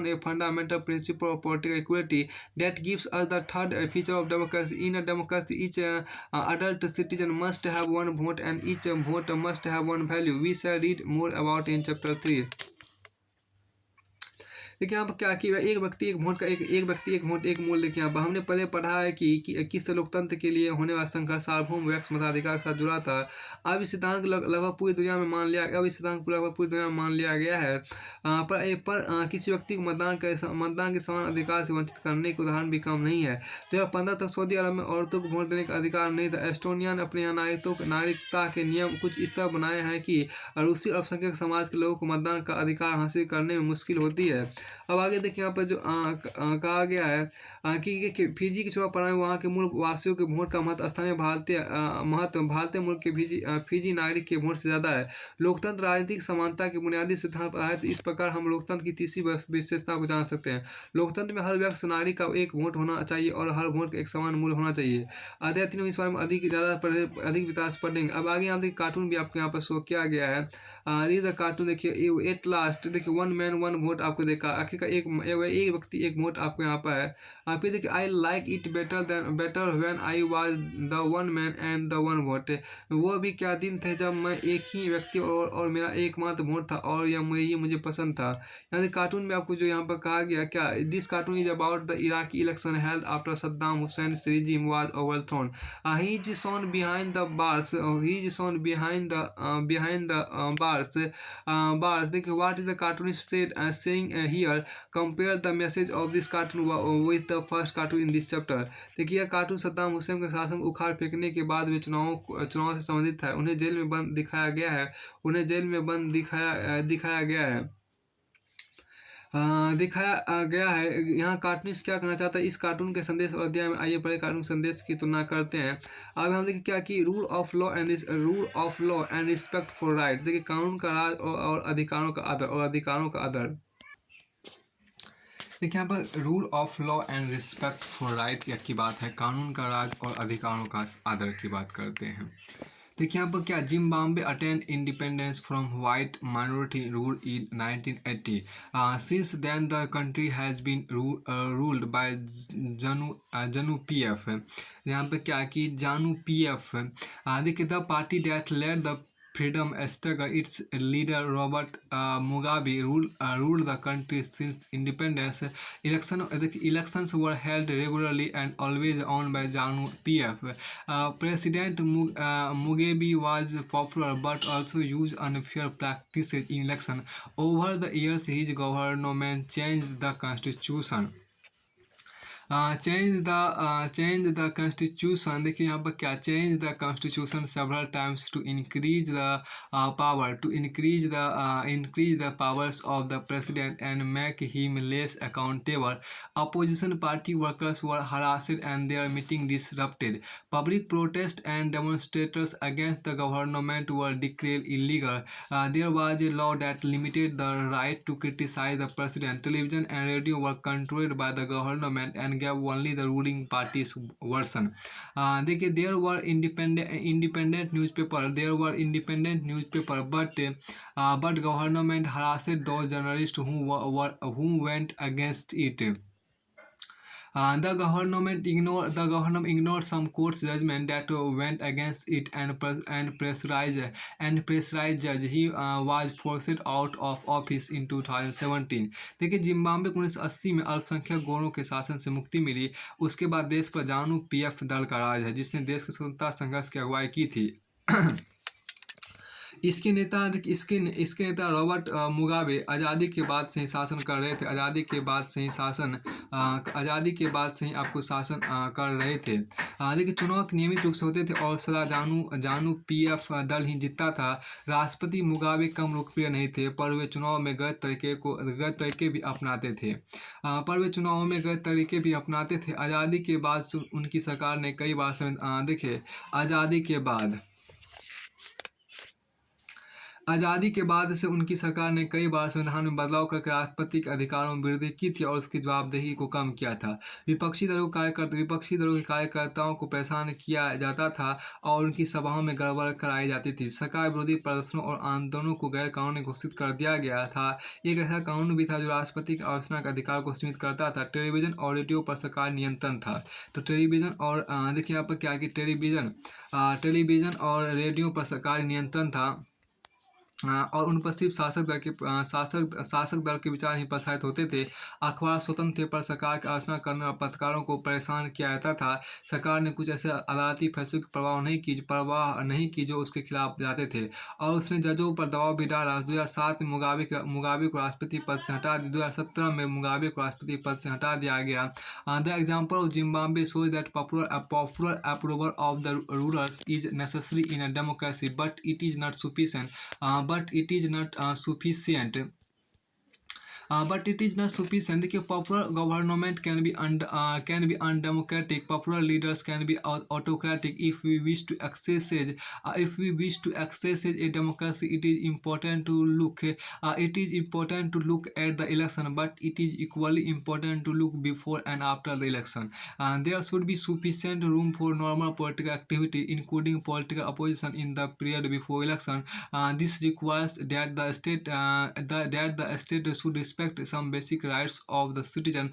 a fundamental principle of political equality that gives us the third feature of democracy. In a democracy, each adult citizen must have one vote and each vote must have one value. We shall read more about in chapter 3. देखिए यहाँ पर क्या कि एक व्यक्ति एक vote का एक व्यक्ति एक वोट एक मूल्य। देखिए यहाँ पर हमने पहले पढ़ा है कि किस लोकतंत्र के लिए होने वाला संघर्ष सार्वभौम व्यक्ति मताधिकार के साथ जुड़ा था। अब इस सिद्धांत लगभग पूरी दुनिया में मान लिया गया है। पर किसी व्यक्ति को मतदान के समान अधिकार से वंचित करने के उदाहरण भी कम नहीं है। 2015 तक सऊदी अरब में औरतों को वोट देने का अधिकार नहीं था। एस्टोनिया ने अपने यहाँ नागरिकता के नियम कुछ इस तरह बनाए हैं कि रूसी अल्पसंख्यक समाज के लोगों को मतदान का अधिकार हासिल करने में मुश्किल होती है। अब आगे देखिए यहाँ पर जो कहा गया है कि फिजी के चुनाव प्रणाली वहाँ के मूल वासियों के वोट का महत्व स्थानीय भारतीय मूल के फिजी नागरिक के वोट से ज़्यादा है। लोकतंत्र राजनीतिक समानता के बुनियादी सिद्धांत पर आधारित। इस प्रकार हम लोकतंत्र की तीसरी विशेषता को जान सकते हैं। लोकतंत्र में हर व्यक्ति नागरिक का एक वोट होना चाहिए और हर वोट का एक समान मूल्य होना चाहिए। अध्याय 3 इस बारे में अधिक विकास पढ़ेंगे। अब आगे यहाँ देखिए कार्टून भी आपके यहाँ पर शो किया गया है। रीड द कार्टून देखिए एट लास्ट देखिए 1 मैन 1 वोट आपको देखा। आखिरकार एक व्यक्ति एक वोट आपको यहाँ पर है। फिर देखिए I like it better when I was the 1 man and the 1 vote. वो भी क्या दिन थे जब मैं एक ही व्यक्ति और मेरा एकमात्र वोट था और ये मुझे पसंद था। यानी कार्टून में आपको जो यहाँ पर कहा गया क्या this cartoon is about the Iraqi election held after Saddam Hussain regime was overthrown. He is shown behind the bars. Bars. देखिए what is the cartoonist saying here? Here compare the message of this cartoon with the first cartoon in this chapter. देखिए, यह cartoon Saddam Hussain के शासन को उखाड़ फेंकने के बाद भी चुनाव से संबंधित है। उन्हें जेल में बंद दिखाया गया है। उन्हें जेल में बंद दिखाया गया है। दिखाया गया है। यहाँ कार्टूनिस्ट क्या कहना चाहता है इस कार्टून के संदेश और अध्याय में, आइए पहले कार्टून संदेश की तुलना करते हैं। अब हम देखिए क्या कि rule of law and respect for right. देखिए, कानून का राज और अधिकारों का आदर। देखिए, यहाँ पर rule of law and respect for right की बात है, कानून का राज और अधिकारों का आदर की बात करते हैं। देखिए, यहाँ पर क्या, Zimbabwe attend independence from white minority rule in 1980। Since then the country has been ruled by ZANU PF. यहाँ पे क्या कि जानू पीएफ, देखिए, the party that led the freedom struggle. Its leader Robert Mugabe ruled the country since independence. Elections were held regularly and always on by ZANU PF. President Mugabe was popular but also used unfair practices in election. Over the years, his government changed the constitution. Change the constitution। देखिए, यहाँ पर क्या, change the constitution several times to increase the powers of the president and make him less accountable. Opposition party workers were harassed and their meeting disrupted. Public protests and demonstrators against the government were declared illegal. There was a law that limited the right to criticize the president. Television and radio were controlled by the government and gave only the ruling party's version. देखिए, there were independent newspaper, but government harassed those journalists who went against it. The government ignored some court's judgment that went against it and pressurized judge. He was forced out of office in 2017। देखिए, Zimbabwe को 1980 में अल्पसंख्यक गोरों के शासन से मुक्ति मिली। उसके बाद देश पर जानू पीएफ दल का राज है, जिसने देश के स्वतंत्रता संघर्ष की अगुवाई की थी। इसके नेता रॉबर्ट मुगाबे आज़ादी के बाद से ही शासन कर रहे थे। आज़ादी के बाद से ही आपको शासन कर रहे थे। देखिए, चुनाव नियमित रूप से होते थे और सदा जानू पीएफ दल ही जीतता था। राष्ट्रपति मुगाबे कम लोकप्रिय नहीं थे, पर वे चुनाव में गलत तरीके भी अपनाते थे। आज़ादी के बाद उनकी सरकार ने कई बार देखिए, आज़ादी के बाद से उनकी सरकार ने कई बार संविधान में बदलाव करके राष्ट्रपति के अधिकारों में वृद्धि की थी और उसकी जवाबदेही को कम किया था। विपक्षी दलों के कार्यकर्ताओं को परेशान किया जाता था और उनकी सभाओं में गड़बड़ कराई जाती थी। सरकार विरोधी प्रदर्शनों और आंदोलनों को गैर कानूनी घोषित कर दिया गया था। एक ऐसा कानून भी था जो राष्ट्रपति की आलोचना के अधिकार को सीमित करता था। टेलीविजन और रेडियो पर सरकार नियंत्रण था। तो टेलीविजन और देखिए यहाँ पर क्या कि टेलीविजन और रेडियो पर सरकारी नियंत्रण था और उन पर सिर्फ शासक दल के विचार ही प्रसारित होते थे। अखबार स्वतंत्र थे, पर सरकार की आलोचना करने और पत्रकारों को परेशान किया जाता था। सरकार ने कुछ ऐसे अदालती फैसलों की परवाह नहीं की जो उसके खिलाफ जाते थे और उसने जजों पर दबाव भी डाला। 2007 में मुगाबे को राष्ट्रपति पद से हटा 2017 में मुगाबे को राष्ट्रपति पद से हटा दिया गया। The example of Zimbabwe shows that popular approval of the rulers is necessary in a democracy, but it is not sufficient. But it is not sufficient. देखिए, popular government can be undemocratic. Popular leaders can be autocratic. If we wish to exercise a democracy, it is important to look at the election, but it is equally important to look before and after the election. There should be sufficient room for normal political activity, including political opposition, in the period before election. This requires that the state should respect some basic rights of the citizen.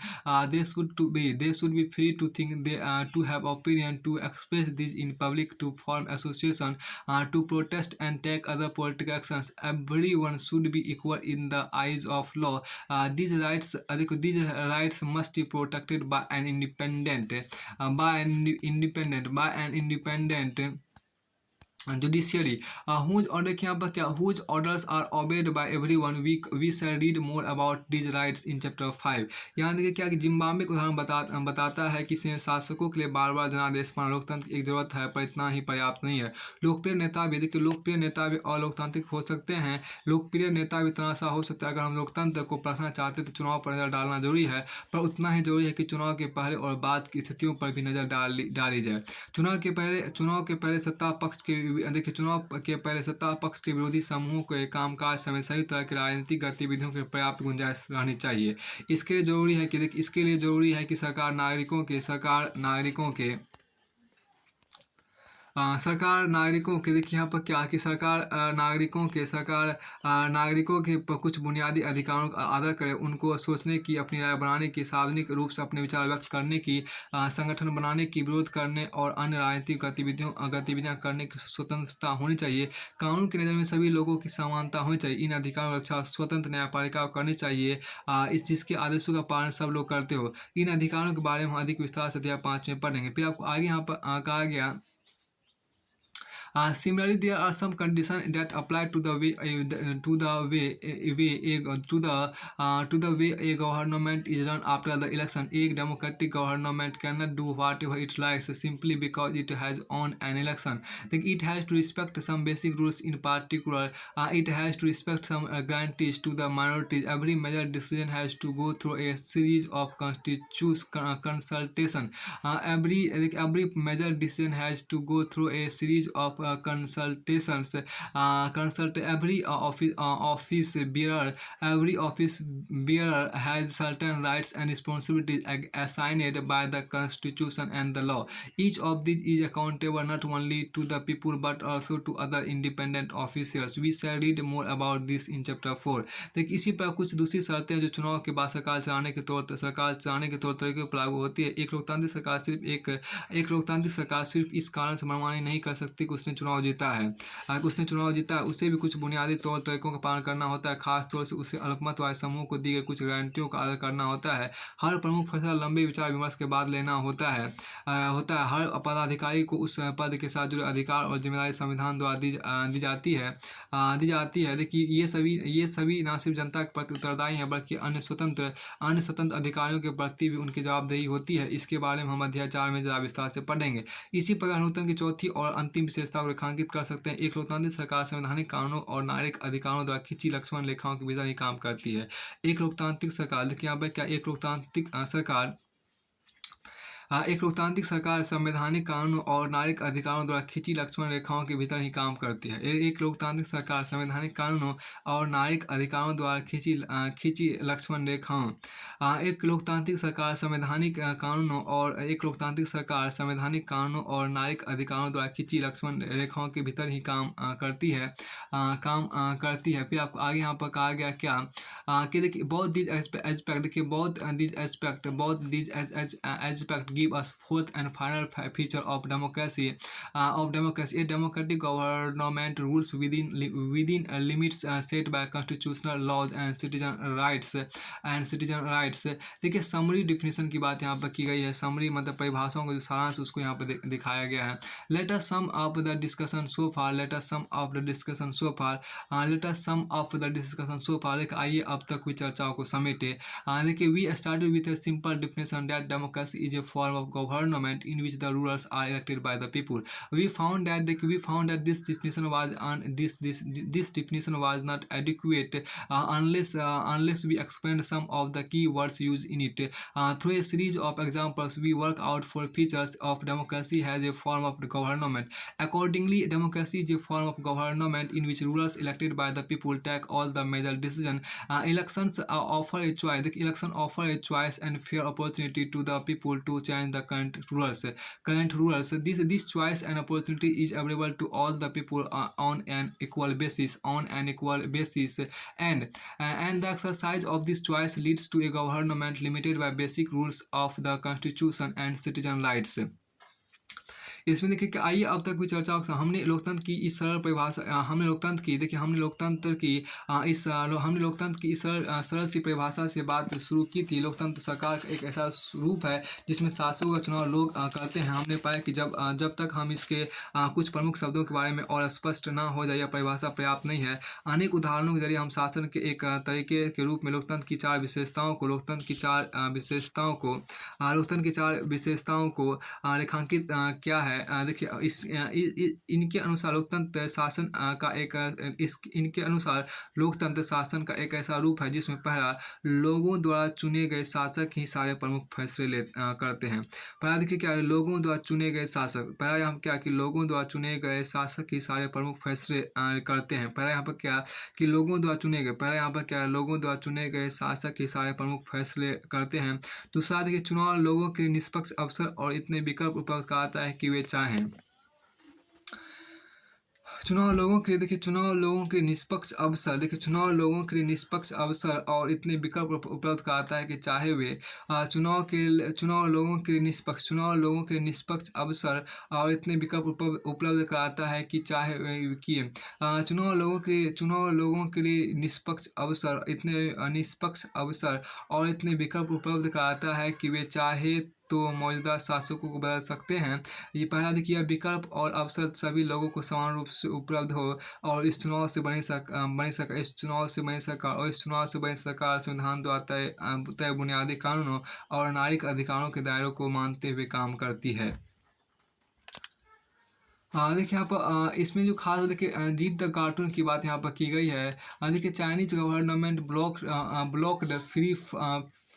They should be free to think, to have opinion, to express these in public, to form association, to protest and take other political actions. Everyone should be equal in the eyes of law. These rights must be protected by an independent judiciary whose और देखिए यहाँ पर क्या whose orders are obeyed by everyone we shall read more about these rights in chapter 5। यहाँ देखिए क्या कि Zimbabwe का उदाहरण बताता है कि शासकों के लिए बार बार जनादेश पाना लोकतंत्र की एक जरूरत है, पर इतना ही पर्याप्त नहीं है। लोकप्रिय नेता भी देखिए, लोकप्रिय नेता भी अलोकतांत्रिक हो सकते हैं। लोकप्रिय नेता भी इतना सा हो सकता है। अगर हम लोकतंत्र को परखना चाहते हैं तो चुनाव पर नजर डालना जरूरी है, पर उतना ही जरूरी है कि चुनाव के पहले और बाद की स्थितियों पर भी नजर डाली जाए। चुनाव के पहले सत्ता पक्ष के देखिए चुनाव के पहले सत्ता पक्ष के विरोधी समूहों के कामकाज समेत सभी तरह की राजनीतिक गतिविधियों की पर्याप्त गुंजाइश रहनी चाहिए। इसके लिए जरूरी है कि देखिए इसके लिए जरूरी है कि सरकार नागरिकों के देखिए यहाँ पर क्या कि सरकार नागरिकों के कुछ बुनियादी अधिकारों का आदर करे, उनको सोचने की, अपनी राय बनाने की, सार्वजनिक रूप से अपने विचार व्यक्त करने की, संगठन बनाने की, विरोध करने और अन्य राजनीतिक गतिविधियाँ करने की स्वतंत्रता होनी चाहिए। कानून की नज़र में सभी लोगों की समानता होनी चाहिए। इन अधिकारों की रक्षा स्वतंत्र न्यायपालिका को करनी चाहिए, इस जिसके आदेशों का पालन सब लोग करते हो। इन अधिकारों के बारे में हम अधिक विस्तार से अध्याय 5 में पढ़ेंगे। फिर आपको आगे यहाँ पर कहा गया similarly, there are some conditions that apply to the way a government is run after the election. A democratic government cannot do whatever it likes simply because it has won an election. Then it has to respect some basic rules. In particular, it has to respect some guarantees to the minorities. Every major decision has to go through a series of consultation. Every major decision has to go through a series of consultations. Every office bearer has certain rights and responsibilities assigned by the constitution and the law. Each of these is accountable not only to the people but also to other independent officials. We shall read more about this in chapter 4। देखिए इसी पर कुछ दूसरी शर्तें जो चुनाव के बाद सरकार चलाने के तौर तरीके पर लागू होती है। एक लोकतांत्रिक सरकार सिर्फ इस कारण से मनमानी नहीं कर सकती कि उसने चुनाव जीता है। उसे भी कुछ बुनियादी तौर तरीकों का पालन करना होता है। खास तौर से उसे अल्पमत वाले समूह को दी गई कुछ गारंटियों का आदर करना होता है। हर प्रमुख फैसला लंबे विचार विमर्श के बाद लेना होता है। हर पदाधिकारी को उस पद के साथ जुड़े अधिकार और जिम्मेदारी संविधान द्वारा दी जाती है। देखिए ये सभी न सिर्फ जनता के प्रति उत्तरदायी हैं बल्कि अन्य स्वतंत्र अधिकारियों के प्रति भी उनकी जवाबदेही होती है। इसके बारे में हम अध्याय 4 में ज़्यादा विस्तार से पढ़ेंगे। इसी प्रकार लोकतंत्र की चौथी और अंतिम विशेषता को रेखांकित कर सकते हैं। एक लोकतांत्रिक सरकार संवैधानिक कानूनों और नागरिक अधिकारों द्वारा खींची लक्ष्मण रेखाओं के भीतर ही काम करती है। एक लोकतांत्रिक सरकार देखिए यहाँ पर क्या एक लोकतांत्रिक सरकार संवैधानिक कानून और नागरिक अधिकारों द्वारा खींची लक्ष्मण रेखाओं के भीतर ही काम करती है। एक लोकतांत्रिक सरकार संवैधानिक कानूनों और नागरिक अधिकारों द्वारा खींची लक्ष्मण रेखाओं एक लोकतांत्रिक सरकार संवैधानिक कानूनों और नागरिक अधिकारों द्वारा खींची लक्ष्मण रेखाओं के भीतर ही काम करती है। फिर आपको आगे यहाँ पर कहा गया क्या कि देखिए both these aspect give us fourth and final feature of democracy. A democratic government rules within limits set by constitutional laws and citizen rights. देखिए समरी डिफिनेशन की बात यहाँ पर की गई है। समरी मतलब परिभाषाओं का जो सारांश उसको यहाँ पर दिखाया गया है। Let us sum up the discussion so far. आइए अब तक हुई चर्चाओं को समेटे। देखिए we started with a simple definition that democracy is a form of government in which the rulers are elected by the people. We found that this definition was not adequate unless we explained some of the key words used in it. Through a series of examples, we work out four features of democracy as a form of government. Accordingly, democracy is a form of government in which rulers elected by the people take all the major decisions. Elections offer a choice. The election offer a choice and fair opportunity to the people to change the current rulers. This choice and opportunity is available to all the people on an equal basis. And the exercise of this choice leads to a government limited by basic rules of the constitution and citizen rights. इसमें देखिए कि आइए अब तक भी चर्चा हमने लोकतंत्र की इस सरल परिभाषा हमने लोकतंत्र की देखिए हमने लोकतंत्र की हमने लोकतंत्र की इस सरल सी परिभाषा से बात शुरू की थी। लोकतंत्र सरकार का एक ऐसा रूप है जिसमें शासकों का चुनाव लोग करते हैं। हमने पाया कि जब तक हम इसके कुछ प्रमुख शब्दों के बारे में और स्पष्ट ना हो जाए या परिभाषा पर्याप्त नहीं है। अनेक उदाहरणों के जरिए हम शासन के एक तरीके के रूप में लोकतंत्र की चार विशेषताओं को रेखांकित क्या है। देखिए इनके अनुसार लोकतंत्र शासन का एक इनके अनुसार लोकतंत्र शासन का एक ऐसा रूप है जिसमें पहला, लोगों द्वारा चुने गए शासक ही सारे प्रमुख फैसले करते हैं। पहला देखिए क्या है, लोगों द्वारा चुने गए शासक। पहला यहाँ क्या कि लोगों द्वारा चुने गए शासक ही सारे प्रमुख फैसले करते हैं। पहला यहाँ पर क्या कि लोगों द्वारा चुने गए, पहला यहाँ पर क्या है, लोगों द्वारा चुने गए शासक ही सारे प्रमुख फैसले करते हैं। दूसरा देखिए, चुनाव लोगों के निष्पक्ष अवसर और इतने विकल्प उपलब्ध कराता है कि वे चाहें। चुनाव लोगों के लिए देखिए, चुनाव लोगों के निष्पक्ष अवसर और इतने विकल्प उपलब्ध कराता है कि चाहे वे चुनाव लोगों के लिए निष्पक्ष अवसर और इतने विकल्प उपलब्ध कराता है कि चाहे चुनाव लोगों के लिए निष्पक्ष अवसर और इतने विकल्प उपलब्ध कराता है कि वे चाहे तो मौजूदा शासकों को बदल सकते हैं। ये पहला देखिए, विकल्प और अवसर सभी लोगों को समान रूप से उपलब्ध हो और इस चुनाव से बनी सरकार संविधान द्वारा तय बुनियादी कानूनों और नागरिक अधिकारों के दायरों को मानते हुए काम करती है। हाँ देखिए यहाँ पर इसमें जो खास देखिए जीत द कार्टून की बात यहाँ पर की गई है। देखिए, Chinese government block the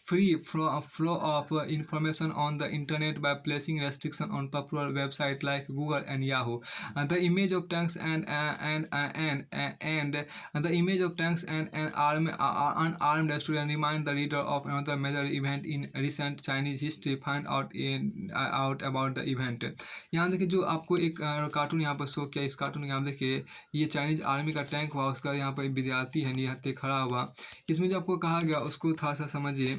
free flow of information on the internet by placing restriction on popular websites like Google and Yahoo. The image of tanks and the image of tanks and an unarmed student remind the reader of another major event in recent Chinese history. Find out about the event. यहाँ देखिए जो आपको एक cartoon यहाँ पर show किया, इस cartoon में आप देखिए ये चाइनीज आर्मी का टैंक हुआ, उसका यहाँ पर विद्यार्थी है निहत्थे खड़ा हुआ। इसमें जो आपको कहा गया उसको थोड़ा सा समझिए।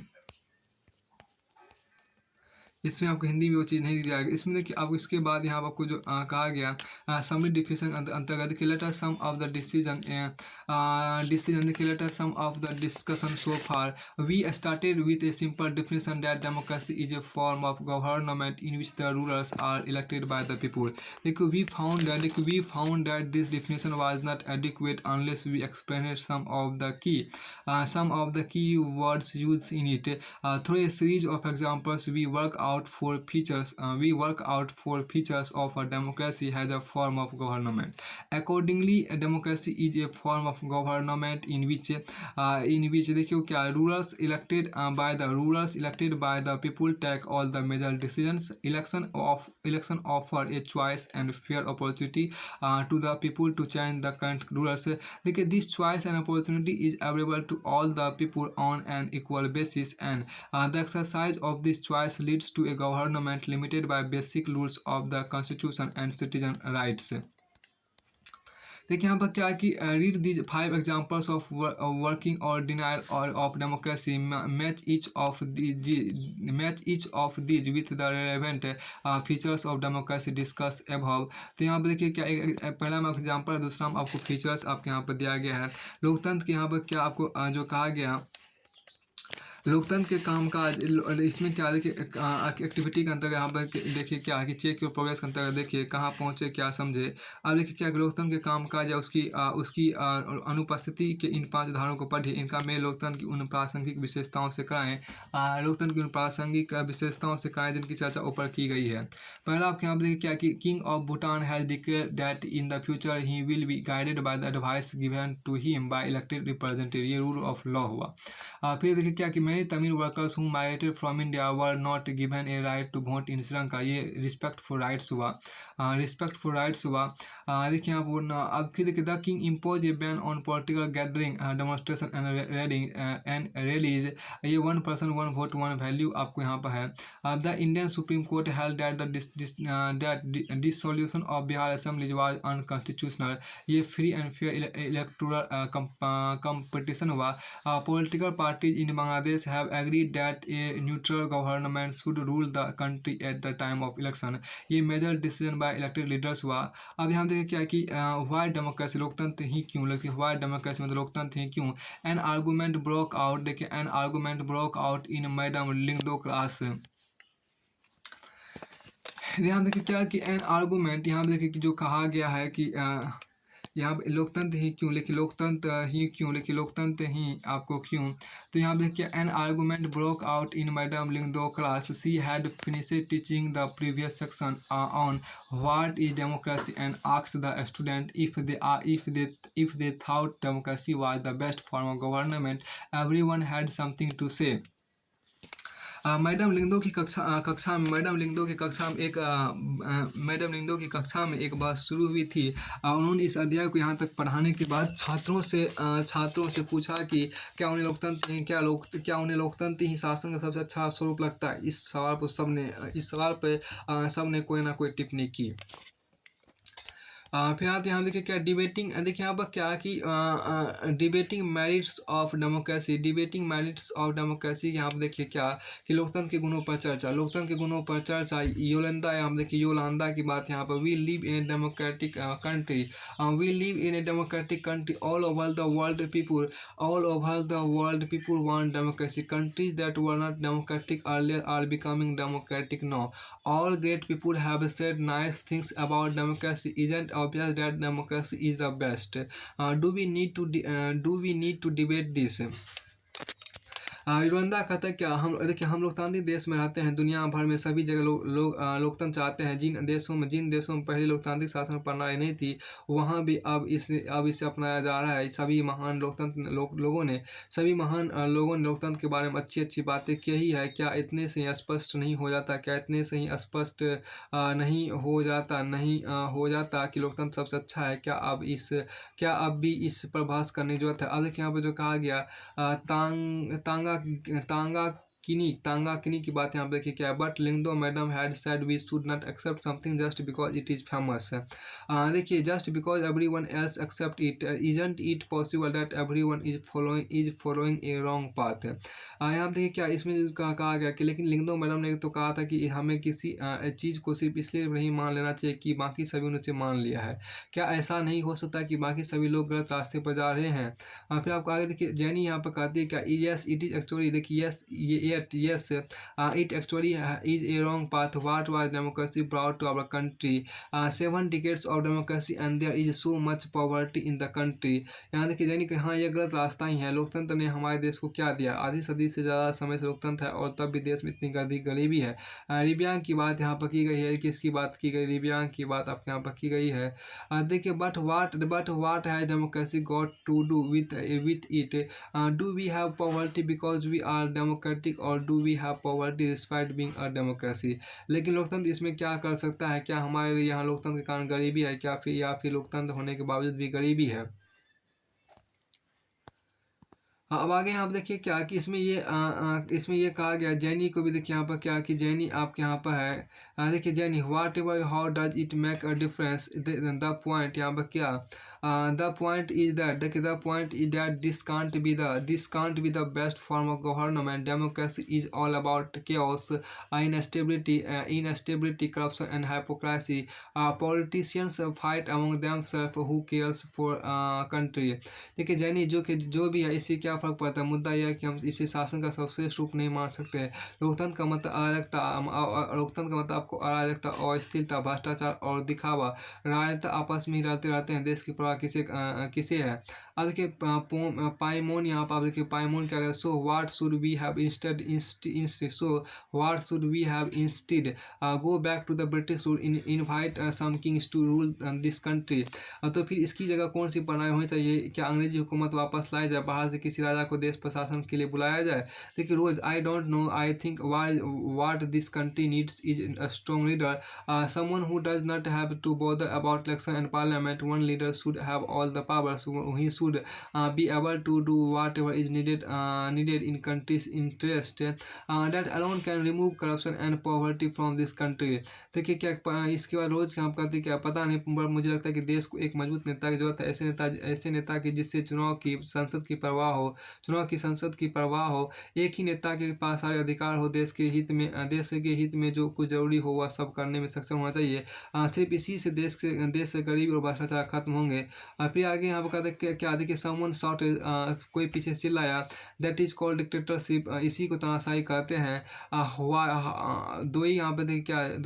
इसमें आपको हिंदी में वो चीज़ नहीं दी जाएगी। इसमें देखिए आपको इसके बाद यहाँ पर आपको जो कहा गया समरी डिफिनेशन अंतर्गत देखिए, let us sum of the decision देखिए, let us sum of the discussion so far. We started with a simple definition that democracy is a form of government in which the rulers are elected by the people. देखिए we found that this definition was not adequate unless we explained some of the key words used in it. Through a series of examples, we work out four features of a democracy as a form of government. Accordingly, a democracy is a form of government in which देखियो क्या rulers elected by the people take all the major decisions. Election offer a choice and fair opportunity to the people to change the current rulers. देखिए, this choice and opportunity is available to all the people on an equal basis, and the exercise of this choice leads to a government limited by basic rules of the constitution and citizen rights. देखिए यहाँ पर क्या है कि read these 5 examples of working और denial और of democracy, match each of these with the relevant features of democracy discuss above. तो यहाँ पर देखिए क्या पहला में एग्जांपल है, दूसरा में आपको फीचर्स आपके यहाँ पर दिया गया है। लोकतंत्र के यहाँ पर क्या आपको जो कहा गया लोकतंत्र के कामकाज, इसमें क्या देखिए एक्टिविटी के अंतर्गत यहाँ पर देखिए क्या है कि चेक योर प्रोग्रेस के अंतर्गत देखिए कहाँ पहुँचे क्या समझे। अब देखिए क्या लोकतंत्र के कामकाज या उसकी अनुपस्थिति के इन 5 उदाहरणों को पढ़िए। इनका मेल लोकतंत्र की उन प्रासंगिक विशेषताओं से कराएं लोकतंत्र की उन प्रासंगिक विशेषताओं से कराएं जिनकी चर्चा ऊपर की गई है। पहला आपके यहाँ पर देखिए क्या कि king of Bhutan has declared that in the future he will be guided by the advice given to him by elected representative. ये रूल ऑफ लॉ हुआ। फिर देखिए क्या कि many Tamil workers who migrated from India were not given a right to vote in Sri Lanka। ये respect for rights हुआ। देखिए अब फिर देखिए the king impose A ban on political gathering demonstration and rallies. ये 1 person 1 vote 1 value आपको यहाँ पर है। The Indian Supreme Court held that dissolution of Bihar assembly was unconstitutional. ये free and fair electoral competition हुआ। Political parties in Bangladesh leaders have agreed that a neutral government should rule the country at the time of election. ये major decision by elected leaders हुआ। अब यहाँ देखिए क्या कि Y democracy, लोकतंत्र ही क्यों, लेकिन वाई डेमोक्रेसी मतलब लोकतंत्र ही क्यों। एन आर्गूमेंट ब्रोक आउट, देखिए an argument broke out in madam Lyngdoh class. ध्यान देखिए क्या कि एन आर्गूमेंट, यहाँ देखिए कि जो कहा गया है कि यहाँ पे लोकतंत्र ही क्यों, लेकिन लोकतंत्र ही क्यों, लेकिन लोकतंत्र ही आपको क्यों। तो यहाँ देखिए an argument broke out in madam Lyngdoh class, she had finished teaching the previous section on what is democracy and asked the student if they thought democracy was the best form of government. Everyone had something to say. Madam Lyngdoh की कक्षा में madam Lyngdoh की कक्षा में madam Lyngdoh की कक्षा में एक बात शुरू हुई थी। उन्होंने इस अध्याय को यहाँ तक पढ़ाने के बाद छात्रों से पूछा कि क्या उन्हें लोकतंत्र ही शासन का सबसे अच्छा स्वरूप लगता है। इस सवाल पर सबने कोई ना कोई टिप्पणी की। फिर आते हैं हम देखिए क्या डिबेटिंग, देखिए यहाँ पर क्या कि debating merits of democracy, debating merits of democracy. यहाँ पर देखिए क्या कि लोकतंत्र के गुणों पर चर्चा, लोकतंत्र के गुणों पर चर्चा। योलंदा, यहाँ पर देखिए योलांदा की बात यहाँ पर। We live in a democratic country, we live in a democratic country all over the world people want democracy, countries that were not democratic earlier are becoming democratic now, all great people have said nice things about democracy, isn't obvious that democracy is the best. Do we need to debate this? योलंदा कहता है क्या हम देखिए हम लोकतांत्रिक देश में रहते हैं, दुनिया भर में सभी जगह लोकतंत्र चाहते हैं। जिन देशों में पहले लोकतांत्रिक शासन प्रणाली नहीं थी, वहाँ भी अब इसे अपनाया जा रहा है। सभी महान लोगों ने लोकतंत्र के बारे में अच्छी बातें की ही है। क्या इतने से ही स्पष्ट नहीं हो जाता, नहीं हो जाता कि लोकतंत्र सबसे अच्छा है। क्या अब भी इस पर बहस करने की जरूरत है। अब देखिए यहाँ पर जो कहा गया तांगा किनी की बात यहाँ पे देखिए क्या है। But Lyngdoh madam had said we should not accept something just because it is famous. देखिए just because everyone else accept it isn't it possible that everyone is following a wrong path. यहाँ पे देखिए क्या इसमें कहा गया कि लेकिन लिंगदो मैडम ने तो कहा था कि हमें किसी चीज़ को सिर्फ इसलिए नहीं मान लेना चाहिए कि बाकी सभी ने उसे मान लिया है। क्या ऐसा नहीं हो सकता कि बाकी सभी लोग गलत रास्ते पर जा रहे हैं। फिर आपको आगे देखिए जैनी यहाँ पर कहती है क्या, यस इट इज एक्चुअली, देखिए yes it actually is a wrong path. What was democracy brought to our country? 7 decades of democracy and there is so much poverty in the country. यहाँ देखिए यानी कि हाँ ये गलत रास्ता ही है। लोकतंत्र ने हमारे देश को क्या दिया, आधी सदी से ज़्यादा समय से लोकतंत्र है और तब भी देश में इतनी गरीबी है। रिबियांग की बात यहाँ पर की गई है, किसकी बात की गई, रिबियांग की बात आपके यहाँ पर की गई है। देखिए but what has democracy got to do with it. Do we have poverty because we are democratic or do we have poverty despite being a democracy. लेकिन लोकतंत्र इसमें क्या कर सकता है, क्या हमारे यहाँ लोकतंत्र के कारण गरीबी है क्या, फिर लोकतंत्र होने के बावजूद भी गरीबी है। अब आगे यहाँ पर देखिए क्या कि इसमें ये कहा गया जैनी को भी देखिए यहाँ पर क्या कि जैनी आपके यहाँ पर है। देखिए Jenny whatever how does it make a difference, the point यहाँ पर क्या, द पॉइंट इज दैट, देखिए the point is that this can't be the best form of government. Democracy is all about chaos, instability, corruption and hypocrisy. Politicians fight among themselves, who cares for country। देखिए जैनी जो भी है इससे क्या फर्क पड़ता है, मुद्दा यह है कि हम इसे शासन का सबसे रूप नहीं मान सकते। लोकतंत्र का मतलब आपको अराजकता, अस्थिरता, भ्रष्टाचार और दिखावा, राजनेता आपस में ही लड़ते रहते हैं, देश की परवाह किसे है। अब देखिए पाइमोन, यहाँ पर आप देखिए पाइमोन क्या कहते हैं, so what should we have instead go back to the British rule, invite some kings to rule this country. तो फिर इसकी जगह कौन सी प्रणाली होनी चाहिए, क्या अंग्रेजी हुकूमत वापस लाई जाए, बाहर से किसी राजा को देश प्रशासन के लिए बुलाया जाए। देखिए Rose I don't know, I think what this country needs is a strong leader, someone who does not have to bother about election and parliament. One leader should have all the powers, he should be able to do whatever is needed in country's interest, that alone can remove corruption and poverty from this country। देखिए क्या इसके बाद रोज हम कहते क्या पता नहीं, पर मुझे लगता है कि देश को एक मजबूत नेता की जरूरत है, ऐसे नेता की जिससे चुनाव की, संसद की परवाह हो, चुनाव की संसद की परवाह हो, एक ही नेता के पास सारे अधिकार हो, देश के हित में जो कुछ जरूरी हो वह सब करने में सक्षम होना चाहिए। सिर्फ इसी से देश से गरीबी और भ्रष्टाचार खत्म होंगे। फिर आगे यहाँ पर कहते क्या देखिए, समवन शॉट, कोई पीछे से चिल्लाया, दैट इज कॉल्ड डिक्टेटरशिप, इसी को तानाशाही कहते हैं। दोई यहाँ पे देखिए क्या है,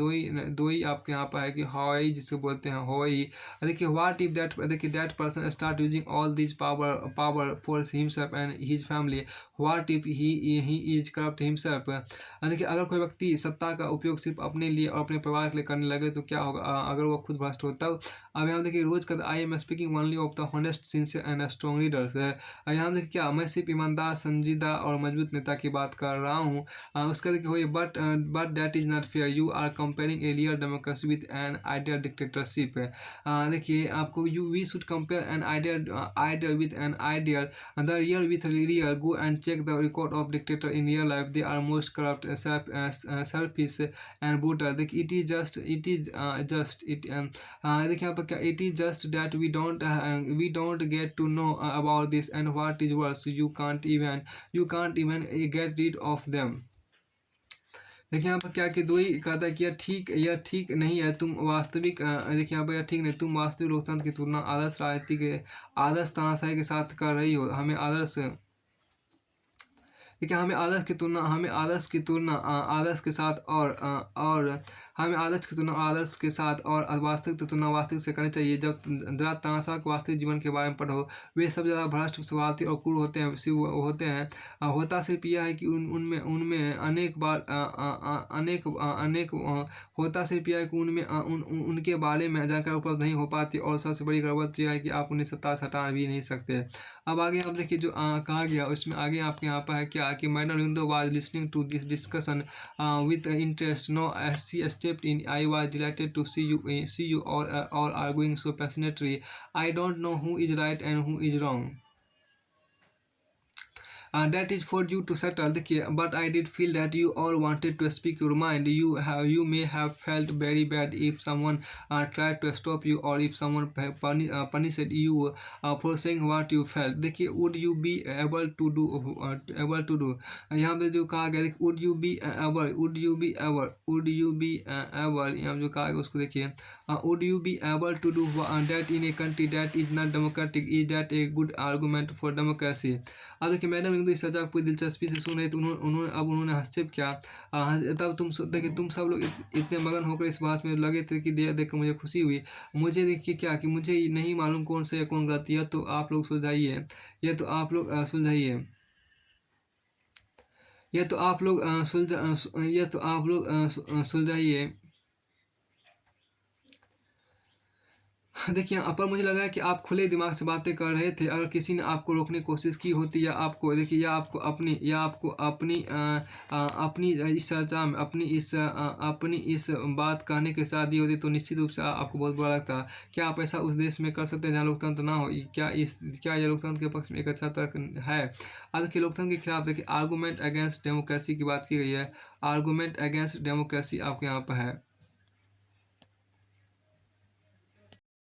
दोई आपके यहाँ पर है कि हवाई, जिसको बोलते हैं हवाई। देखिए व्हाट इफ दैट, देखिए that person start using all this power for himself and his family, what if he is corrupt himself. देखिए अगर कोई व्यक्ति सत्ता का उपयोग सिर्फ अपने लिए और अपने परिवार के लिए करने लगे तो क्या होगा, अगर वो खुद भ्रष्ट हो तब। अब यहाँ देखिए रोज का I am speaking only of the honest sincere and strong leaders. यहाँ देखिए क्या, मैं सिर्फ ईमानदार, संजीदा और मजबूत नेता की बात कर रहा हूँ। उसका देखिए हुई, but that is not fair, you are comparing a real democracy with an ideal dictatorship. देखिए आपको we should compare an ideal with an ideal, the real with real, go and check the record of dictator in real life, they are most corrupt, selfish and brutal. देखिए it is just देखिए यहाँ पर क्या, it is just that we don't get to know about this and what is worse, you can't even get rid of them. देखिए यहाँ पर क्या कि दो ही कहता है कि यह ठीक नहीं है, तुम वास्तविक देखिए यहाँ पर यह ठीक नहीं, तुम वास्तविक लोकतंत्र की तुलना आदर्श राजनीति के आदर्श तानाशाही के साथ कर रही हो। हमें आदर्श देखिए, आदर्श की तुलना आदर्श के साथ और वास्तविक की तुलना वास्तविक से करनी चाहिए। जब जरा तानाशाह के वास्तविक जीवन के बारे में पढ़ो, वे सब ज़्यादा भ्रष्ट, स्वार्थी और क्रूर होते हैं। होता सिर्फ यह है कि उनमें उनके बारे में जानकारी उपलब्ध नहीं हो पाती, और सबसे बड़ी गड़बड़ तो यह है कि आप उन्हें सत्ता से हटा भी नहीं सकते। अब आगे आप देखिए जो कहा गया उसमें आगे आपके यहाँ पर है क्या कि madam Aurobindo was listening to this discussion with interest. No, as she stepped in, I was delighted to see you all arguing so passionately. I don't know who is right and who is wrong. That is for you to settle. देखिए, but I did feel that you all wanted to speak your mind. You may have felt very bad if someone tried to stop you, or if someone punished you for saying what you felt. देखिए, would you be able to do यहाँ पे जो कहा गया, would you be able यहाँ जो कहा गया उसको देखिए, would you be able to do that in a country that is not democratic? Is that a good argument for democracy? अब देखिए मैडम तो इस चर्चा को पूरी दिलचस्पी से सुन रहे तो उन्होंने हस्तक्षेप किया। तब देखिए तुम सब लोग इतने मगन होकर इस बात में लगे थे कि देखकर मुझे खुशी हुई। मुझे देखिए क्या कि मुझे नहीं मालूम कौन सही है कौन गलत, यह तो आप लोग सुलझाइए। देखिए पर मुझे लगा कि आप खुले दिमाग से बातें कर रहे थे। अगर किसी ने आपको रोकने की कोशिश की होती, या आपको देखिए अपनी इस चर्चा में अपनी इस बात कहने की सलाह दी होती, तो निश्चित रूप से आपको बहुत बुरा लगता। क्या आप ऐसा उस देश में कर सकते हैं जहाँ लोकतंत्र ना हो? क्या यह लोकतंत्र के पक्ष में एक अच्छा तर्क है? अब देखिए लोकतंत्र के खिलाफ देखिए आर्गूमेंट अगेंस्ट डेमोक्रेसी की बात की गई है। आर्गूमेंट अगेंस्ट डेमोक्रेसी आपके यहाँ पर है।